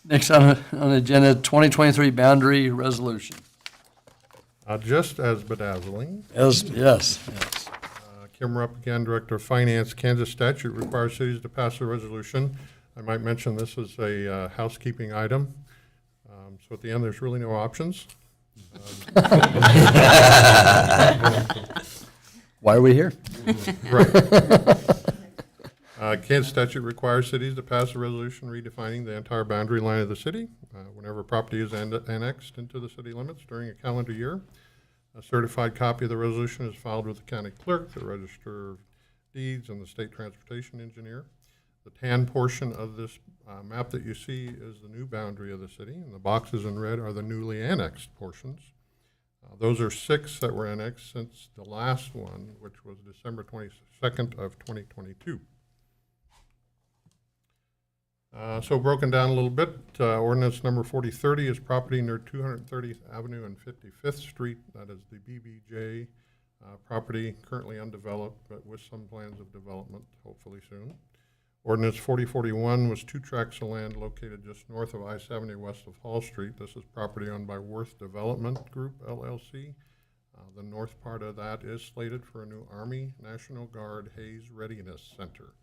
Next on the agenda, 2023 boundary resolution. Just as bedazzling, Yes. Kim Rupp again, Director of Finance. Kansas statute requires cities to pass a resolution. I might mention this is a housekeeping item. So at the end, there's really no options. Why are we here? Right. Kansas statute requires cities to pass a resolution redefining the entire boundary line of the city whenever property is annexed into the city limits during a calendar year. A certified copy of the resolution is filed with the county clerk, the register of deeds, and the state transportation engineer. The tan portion of this map that you see is the new boundary of the city, and the boxes in red are the newly annexed portions. Those are 6 that were annexed since the last one, which was December 22nd of 2022. So broken down a little bit, ordinance number 4030 is property near 230th Avenue and 55th Street. That is the BBJ property, currently undeveloped, but with some plans of development, hopefully soon. Ordinance 4041 was 2 tracts of land located just north of I-70 west of Hall Street. This is property owned by Worth Development Group, LLC. The north part of that is slated for a new Army National Guard Hayes Readiness Center.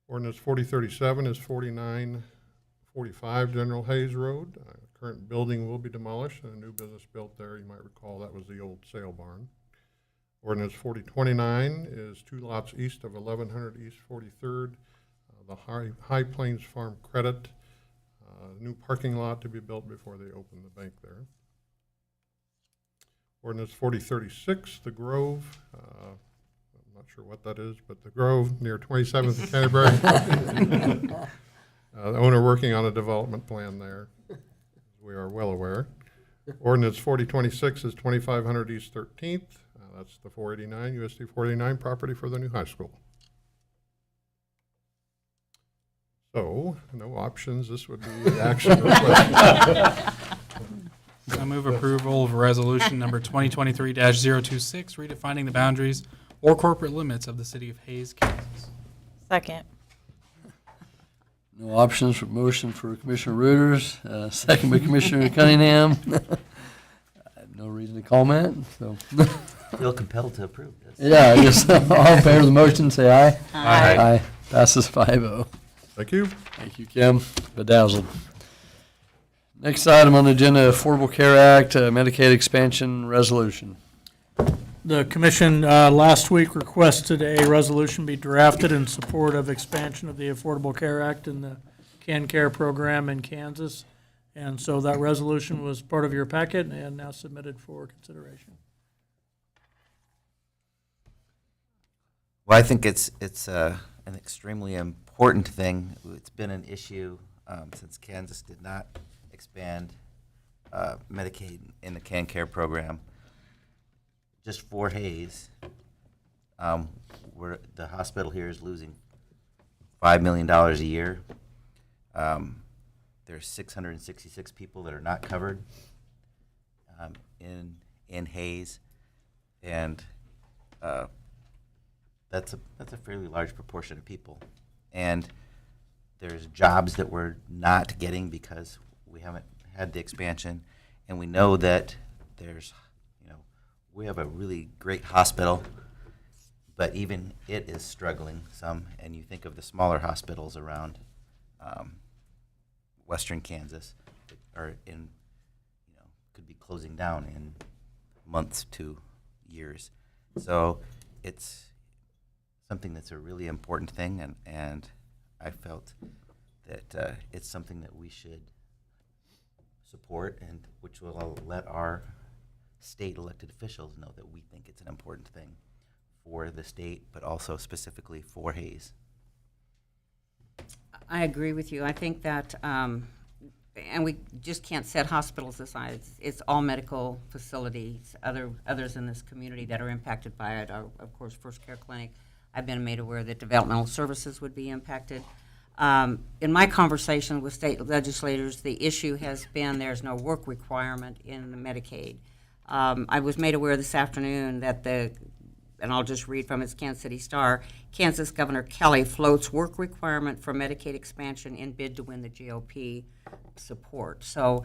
Ordinance 4037 is 4945 General Hayes Road. Current building will be demolished and a new business built there. You might recall that was the old sale barn. Ordinance 4029 is 2 lots east of 1100 East 43rd, the High Plains Farm Credit, new parking lot to be built before they open the bank there. Ordinance 4036, The Grove, I'm not sure what that is, but The Grove near 27th and Canterbury. The owner working on a development plan there, as we are well aware. Ordinance 4026 is 2500 East 13th. That's the 489, USD 489 property for the new high school. So, no options. This would be the action request. I move approval of resolution number 2023-026, redefining the boundaries or corporate limits of the city of Hayes, Kansas. Second. No options for motion for Commissioner Reuters, second by Commissioner Cunningham. I have no reason to comment, so. Feel compelled to approve this. Yeah, I guess all in favor of the motion, say aye. Aye. Passes 5-0. Thank you. Thank you, Kim. Bedazzled. Next item on the agenda, Affordable Care Act, Medicaid expansion resolution. The commission last week requested a resolution be drafted in support of expansion of the Affordable Care Act and the CanCare program in Kansas. And so that resolution was part of your packet and now submitted for consideration. Well, I think it's an extremely important thing. It's been an issue since Kansas did not expand Medicaid in the CanCare program. Just for Hayes, where the hospital here is losing $5 million a year. There's 666 people that are not covered in Hayes, and that's a fairly large proportion of people. And there's jobs that we're not getting because we haven't had the expansion, and we know that we have a really great hospital, but even it is struggling some. And you think of the smaller hospitals around western Kansas that are could be closing down in months to years. So it's something that's a really important thing, and I felt that it's something that we should support, and which will let our state elected officials know that we think it's an important thing for the state, but also specifically for Hayes. I agree with you. I think that, and we just can't set hospitals aside. It's all medical facilities, others in this community that are impacted by it are, of course, First Care Clinic. I've been made aware that developmental services would be impacted. In my conversation with state legislators, the issue has been there's no work requirement in the Medicaid. I was made aware this afternoon that and I'll just read from its Kansas City Star, Kansas Governor Kelly floats work requirement for Medicaid expansion in bid to win the GOP support. So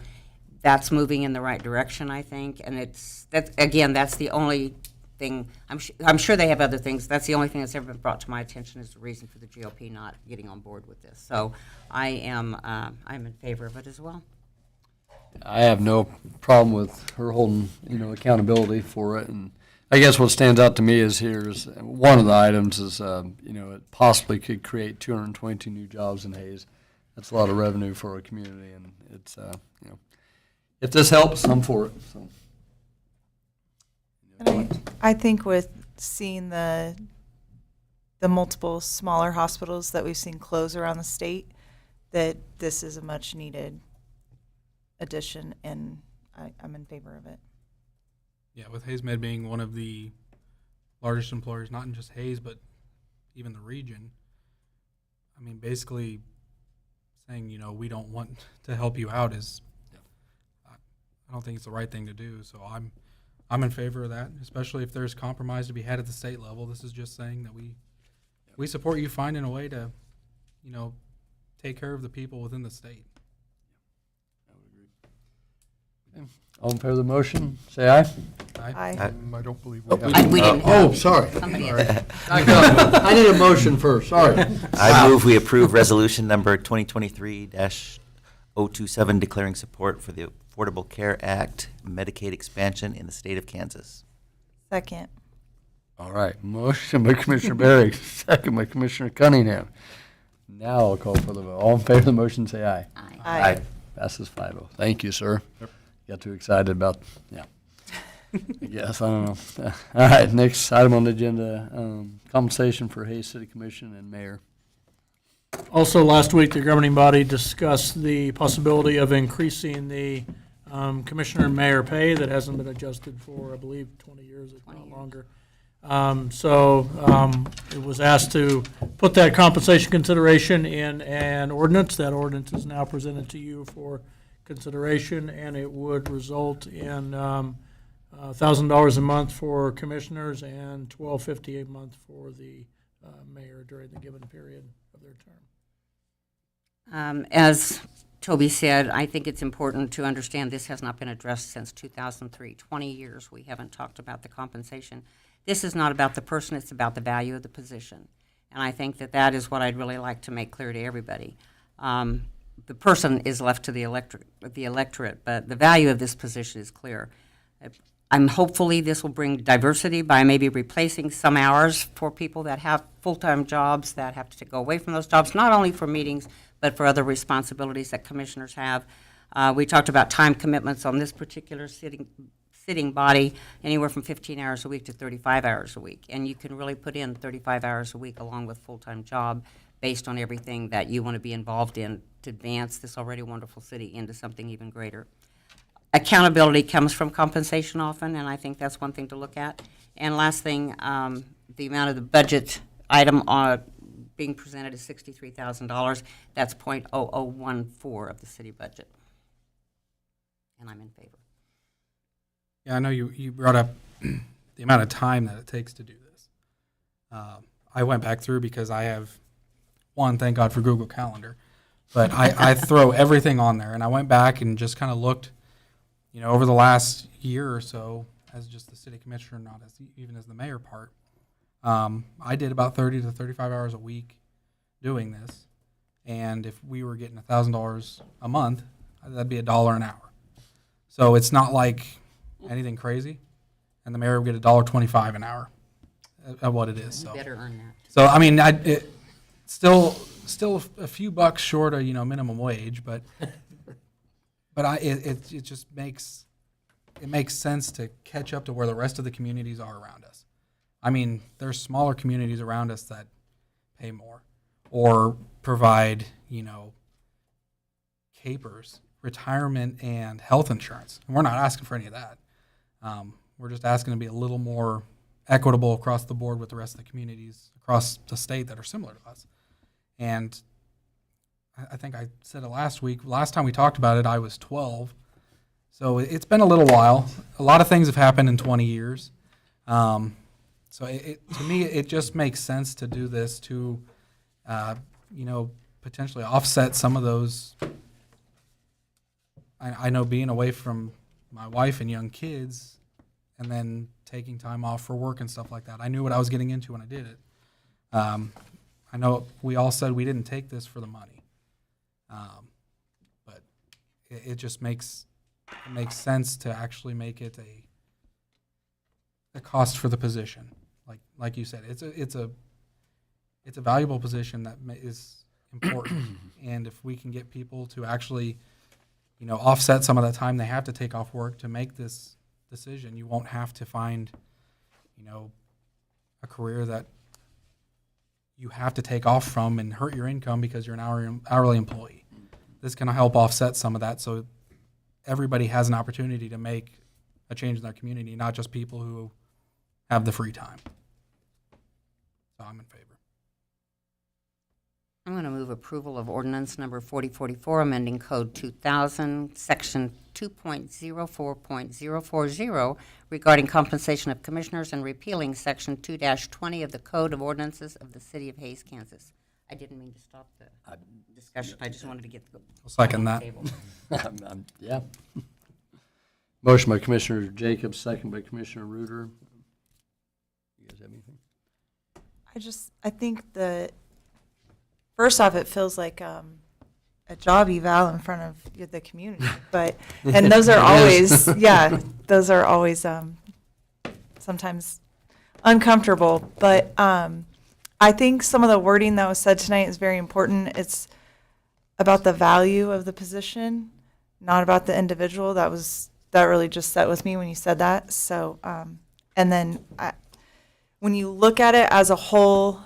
that's moving in the right direction, I think. And that's the only thing. I'm sure they have other things. That's the only thing that's ever been brought to my attention is the reason for the GOP not getting on board with this. So I'm in favor of it as well. I have no problem with her holding, accountability for it. And I guess what stands out to me is one of the items is, it possibly could create 222 new jobs in Hayes. That's a lot of revenue for our community, and it's, if this helps, I'm for it. So. And I think with seeing the multiple smaller hospitals that we've seen close around the state, that this is a much needed addition, and I'm in favor of it. Yeah, with Hayes Med being one of the largest employers, not in just Hayes, but even the region. I mean, basically saying, we don't want to help you out is, I don't think it's the right thing to do. So I'm in favor of that, especially if there's compromise to be had at the state level. This is just saying that we support you finding a way to, take care of the people within the state. I would agree. Okay. All in favor of the motion, say aye. Aye. I don't believe we have. We didn't Oh, sorry. Somebody Sorry. I need a motion first, sorry. I move we approve resolution number 2023-027 declaring support for the Affordable Care Act Medicaid expansion in the state of Kansas. Second. All right, motion by Commissioner Barry, second by Commissioner Cunningham. Now I'll call for the vote. All in favor of the motion, say aye. Aye. Aye. Passes 5-0. Thank you, sir. Got too excited about, I guess, I don't know. All right, next item on the agenda, compensation for Hayes City Commission and Mayor. Also, last week, the governing body discussed the possibility of increasing the commissioner and mayor pay that hasn't been adjusted for, I believe, 20 years, if not longer. It was asked to put that compensation consideration in an ordinance. That ordinance is now presented to you for consideration, and it would result in $1,000 a month for commissioners and $1,250 a month for the mayor during the given period of their term. As Toby said, I think it's important to understand this has not been addressed since 2003. 20 years we haven't talked about the compensation. This is not about the person, it's about the value of the position. And I think that is what I'd really like to make clear to everybody. The person is left to the electorate, but the value of this position is clear. Hopefully this will bring diversity by maybe replacing some hours for people that have full-time jobs that have to go away from those jobs, not only for meetings, but for other responsibilities that commissioners have. We talked about time commitments on this particular sitting body, anywhere from 15 hours a week to 35 hours a week. And you can really put in 35 hours a week along with full-time job based on everything that you want to be involved in to advance this already wonderful city into something even greater. Accountability comes from compensation often, and I think that's one thing to look at. And last thing, the amount of the budget item being presented is $63,000. That's .0014 of the city budget. And I'm in favor. Yeah, I know you brought up the amount of time that it takes to do this. I went back through because I have, thank God for Google Calendar, but I throw everything on there. And I went back and just kind of looked, over the last year or so as just the city commissioner, not even as the mayor part. I did about 30 to 35 hours a week doing this. And if we were getting $1,000 a month, that'd be $1 an hour. So it's not like anything crazy. And the mayor would get $1.25 an hour at what it is. So. You better earn that. So, I mean, still a few bucks short of, minimum wage, but it just makes sense to catch up to where the rest of the communities are around us. I mean, there's smaller communities around us that pay more or provide, capers, retirement, and health insurance. And we're not asking for any of that. We're just asking to be a little more equitable across the board with the rest of the communities across the state that are similar to us. And I think I said it last week. Last time we talked about it, I was 12. So it's been a little while. A lot of things have happened in 20 years. So to me, it just makes sense to do this to, potentially offset some of those. I know being away from my wife and young kids and then taking time off for work and stuff like that. I knew what I was getting into when I did it. I know we all said we didn't take this for the money. But it just makes sense to actually make it a cost for the position. Like you said, it's a valuable position that is important. And if we can get people to actually, offset some of that time they have to take off work to make this decision, you won't have to find, a career that you have to take off from and hurt your income because you're an hourly employee. This can help offset some of that, so everybody has an opportunity to make a change in their community, not just people who have the free time. So I'm in favor. I'm going to move approval of ordinance number 4044, amending Code 2000, Section 2.04.040, regarding compensation of commissioners and repealing Section 2-20 of the Code of Ordinances of the City of Hays, Kansas. I didn't mean to stop the discussion. I just wanted to get the I'll second that. table. Yeah. Motion by Commissioner Jacobs, second by Commissioner Reuter. You guys have anything? I think first off, it feels like a job eval in front of the community, and those are always, those are always sometimes uncomfortable. But I think some of the wording that was said tonight is very important. It's about the value of the position, not about the individual. That really just sat with me when you said that. So, and then when you look at it as a whole,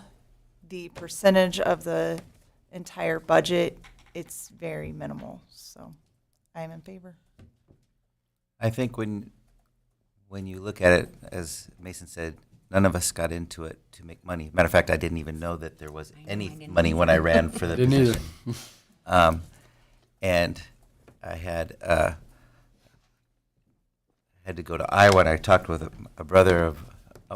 the percentage of the entire budget, it's very minimal. So I am in favor. I think when you look at it, as Mason said, none of us got into it to make money. Matter of fact, I didn't even know that there was any money when I ran for the Didn't either. position. And I had to go to Iowa, and I talked with a brother of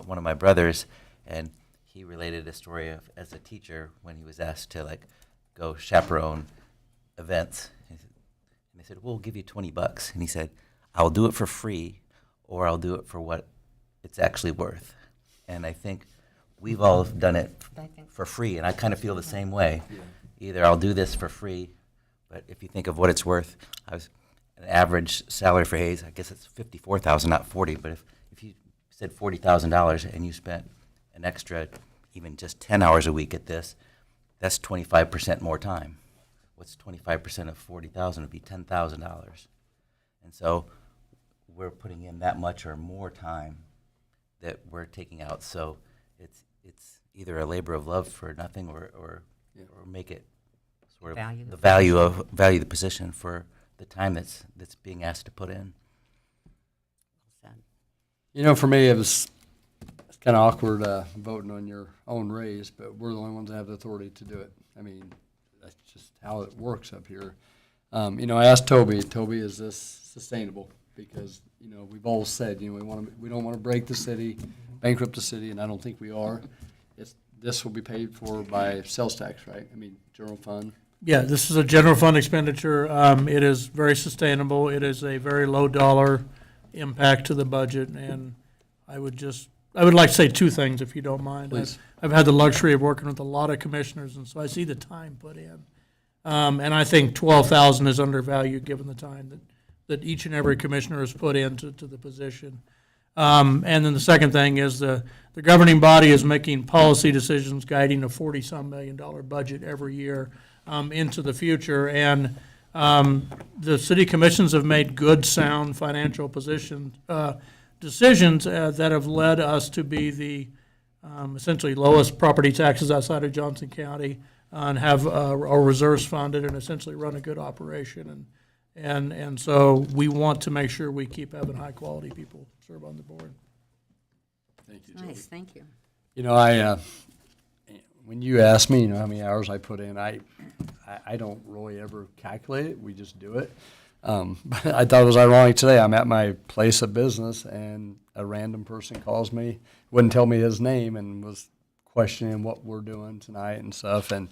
one of my brothers, and he related a story of as a teacher when he was asked to go chaperone events. And they said, "We'll give you $20," and he said, "I'll do it for free, or I'll do it for what it's actually worth." And I think we've all done it for free, and I kind of feel the same way. Yeah. Either I'll do this for free, but if you think of what it's worth, an average salary for Hays, I guess it's $54,000, not $40,000. But if you said $40,000 and you spent an extra, even just 10 hours a week at this, that's 25% more time. What's 25% of $40,000 would be $10,000. And so we're putting in that much or more time that we're taking out. So it's either a labor of love for nothing or make it sort of value the position for the time that's being asked to put in. For me, it's kind of awkward voting on your own raise, but we're the only ones that have the authority to do it. I mean, that's just how it works up here. I asked Toby, is this sustainable? Because, we've all said, we don't want to break the city, bankrupt the city, and I don't think we are. This will be paid for by sales tax, right? I mean, general fund. Yeah, this is a general fund expenditure. It is very sustainable. It is a very low dollar impact to the budget, and I would like to say two things, if you don't mind. Please. I've had the luxury of working with a lot of commissioners, and so I see the time put in. And I think 12,000 is undervalued given the time that each and every commissioner has put into the position. And then the second thing is the governing body is making policy decisions guiding a $40-some million budget every year into the future. And the city commissions have made good, sound financial decisions that have led us to be the essentially lowest property taxes outside of Johnson County and have our reserves funded and essentially run a good operation. And so we want to make sure we keep having high-quality people serve on the board. Thank you, Nice, thank you. You know, when you ask me, you know, how many hours I put in, I don't really ever calculate it. We just do it. But I thought it was ironic today. I'm at my place of business, and a random person calls me, wouldn't tell me his name, and was questioning what we're doing tonight and stuff. And,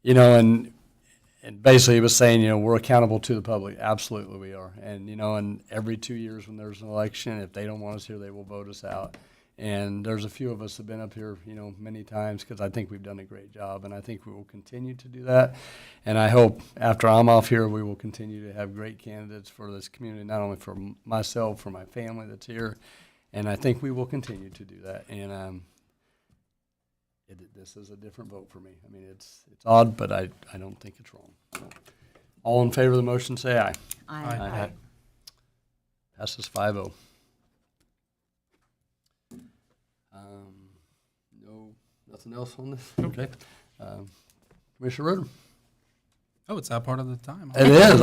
you know, and basically he was saying, you know, we're accountable to the public. Absolutely we are. And, you know, and every 2 years when there's an election, if they don't want us here, they will vote us out. And there's a few of us that have been up here, you know, many times because I think we've done a great job, and I think we will continue to do that. And I hope after I'm off here, we will continue to have great candidates for this community, not only for myself, for my family that's here, and I think we will continue to do that. And this is a different vote for me. I mean, it's odd, but I don't think it's wrong. So, all in favor of the motion, say aye. Aye. Passes 5-0. No, nothing else on this? Okay. Commissioner Ritter? Oh, it's that part of the time. It is.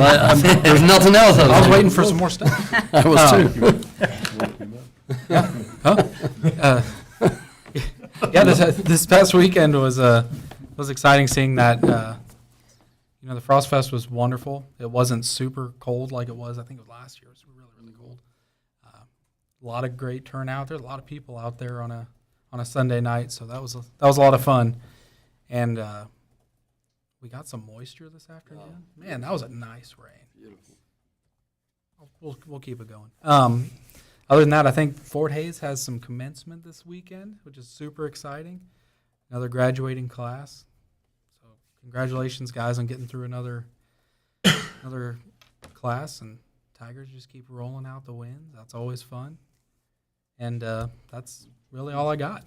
There's nothing else. I was waiting for some more stuff. I was too. Yeah, this past weekend was exciting seeing that. You know, the Frost Fest was wonderful. It wasn't super cold like it was. I think it was last year. It was really, really cold. A lot of great turnout. There's a lot of people out there on a Sunday night, so that was a lot of fun. And we got some moisture this afternoon. Man, that was a nice rain. Beautiful. We'll keep it going. Other than that, I think Fort Hays has some commencement this weekend, which is super exciting. Another graduating class. So congratulations, guys, on getting through another class. And Tigers just keep rolling out the wins. That's always fun. And that's really all I got.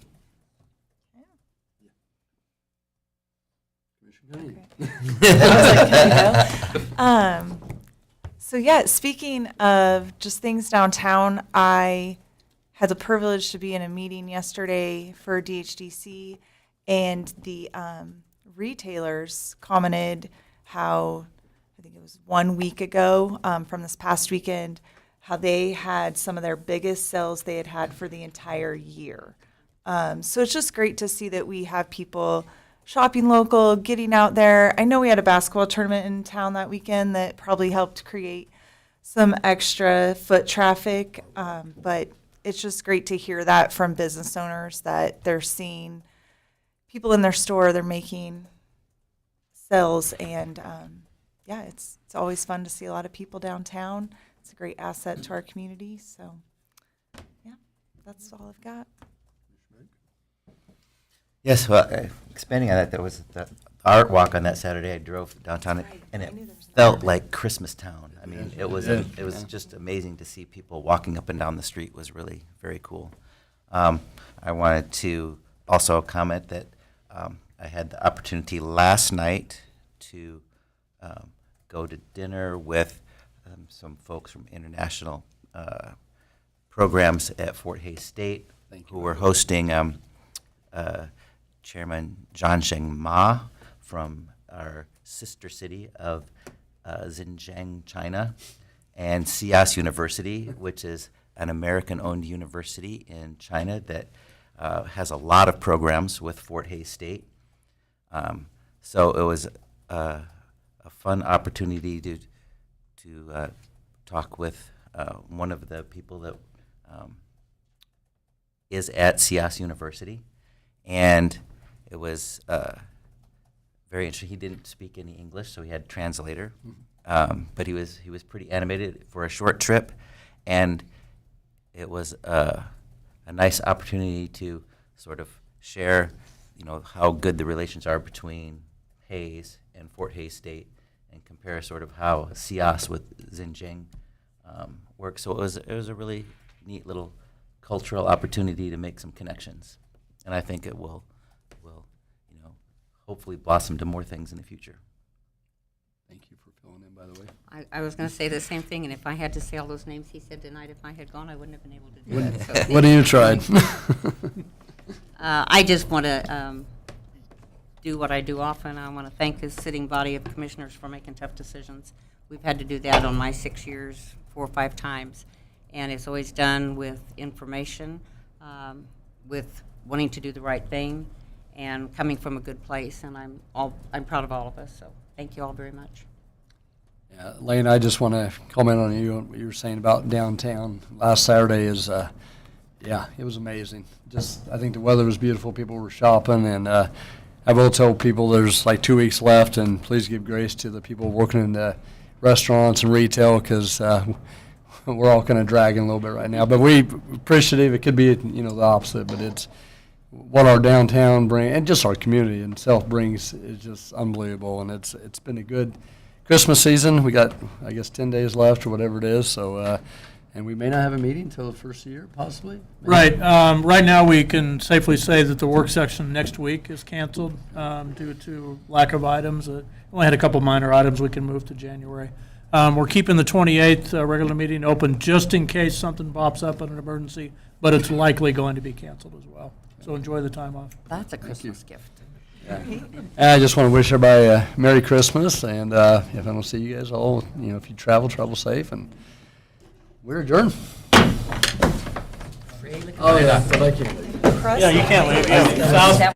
So yeah, speaking of just things downtown, I had the privilege to be in a meeting yesterday for DHDC, and the retailers commented how, I think it was 1 week ago from this past weekend, how they had some of their biggest sales they had had for the entire year. So it's just great to see that we have people shopping local, getting out there. I know we had a basketball tournament in town that weekend that probably helped create some extra foot traffic, but it's just great to hear that from business owners, that they're seeing people in their store, they're making sales, and yeah, it's always fun to see a lot of people downtown. It's a great asset to our community, so yeah, that's all I've got. Yes, well, expanding on that, there was the art walk on that Saturday. I drove downtown, and it felt like Christmas town. I mean, it was just amazing to see people walking up and down the street. Was really very cool. I wanted to also comment that I had the opportunity last night to go to dinner with some folks from international programs at Fort Hays State who were hosting Chairman Zhansheng Ma from our sister city of Xinjiang, China, and SIAS University, which is an American-owned university in China that has a lot of programs with Fort Hays State. So it was a fun opportunity to talk with one of the people that is at SIAS University, and it was very interesting. He didn't speak any English, so he had a translator, but he was pretty animated for a short trip, and it was a nice opportunity to sort of share, you know, how good the relations are between Hays and Fort Hays State, and compare sort of how SIAS with Xinjiang works. So it was a really neat little cultural opportunity to make some connections, and I think it will hopefully blossom to more things in the future. Thank you for filling in, by the way. I was going to say the same thing, and if I had to say all those names he said tonight, if I had gone, I wouldn't have been able to do it. So What do you tried? I just want to do what I do often. I want to thank this sitting body of commissioners for making tough decisions. We've had to do that on my 6 years 4 or 5 times, and it's always done with information. with wanting to do the right thing and coming from a good place, and I'm proud of all of us, so thank you all very much. Yeah, Lane, I just want to comment on you and what you were saying about downtown. Last Saturday is, yeah, it was amazing. Just, I think the weather was beautiful. People were shopping, and I will tell people there's like 2 weeks left, and please give grace to the people working in the restaurants and retail, because we're all kind of dragging a little bit right now. But we appreciative. It could be, the opposite, but it's what our downtown bring, and just our community itself brings, is just unbelievable. And it's been a good Christmas season. We got, I guess, 10 days left or whatever it is. So, and we may not have a meeting until the first year, possibly. Maybe. Right. Right now, we can safely say that the work session next week is canceled due to lack of items. Only had a couple minor items we can move to January. We're keeping the 28th regular meeting open just in case something pops up in an emergency, but it's likely going to be canceled as well. So enjoy the time off. That's a Christmas gift. I just want to wish everybody a Merry Christmas, and if I don't see you guys all, if you travel safe, and we're adjourned. Oh, yeah, thank you. Yeah, you can't leave. Yeah.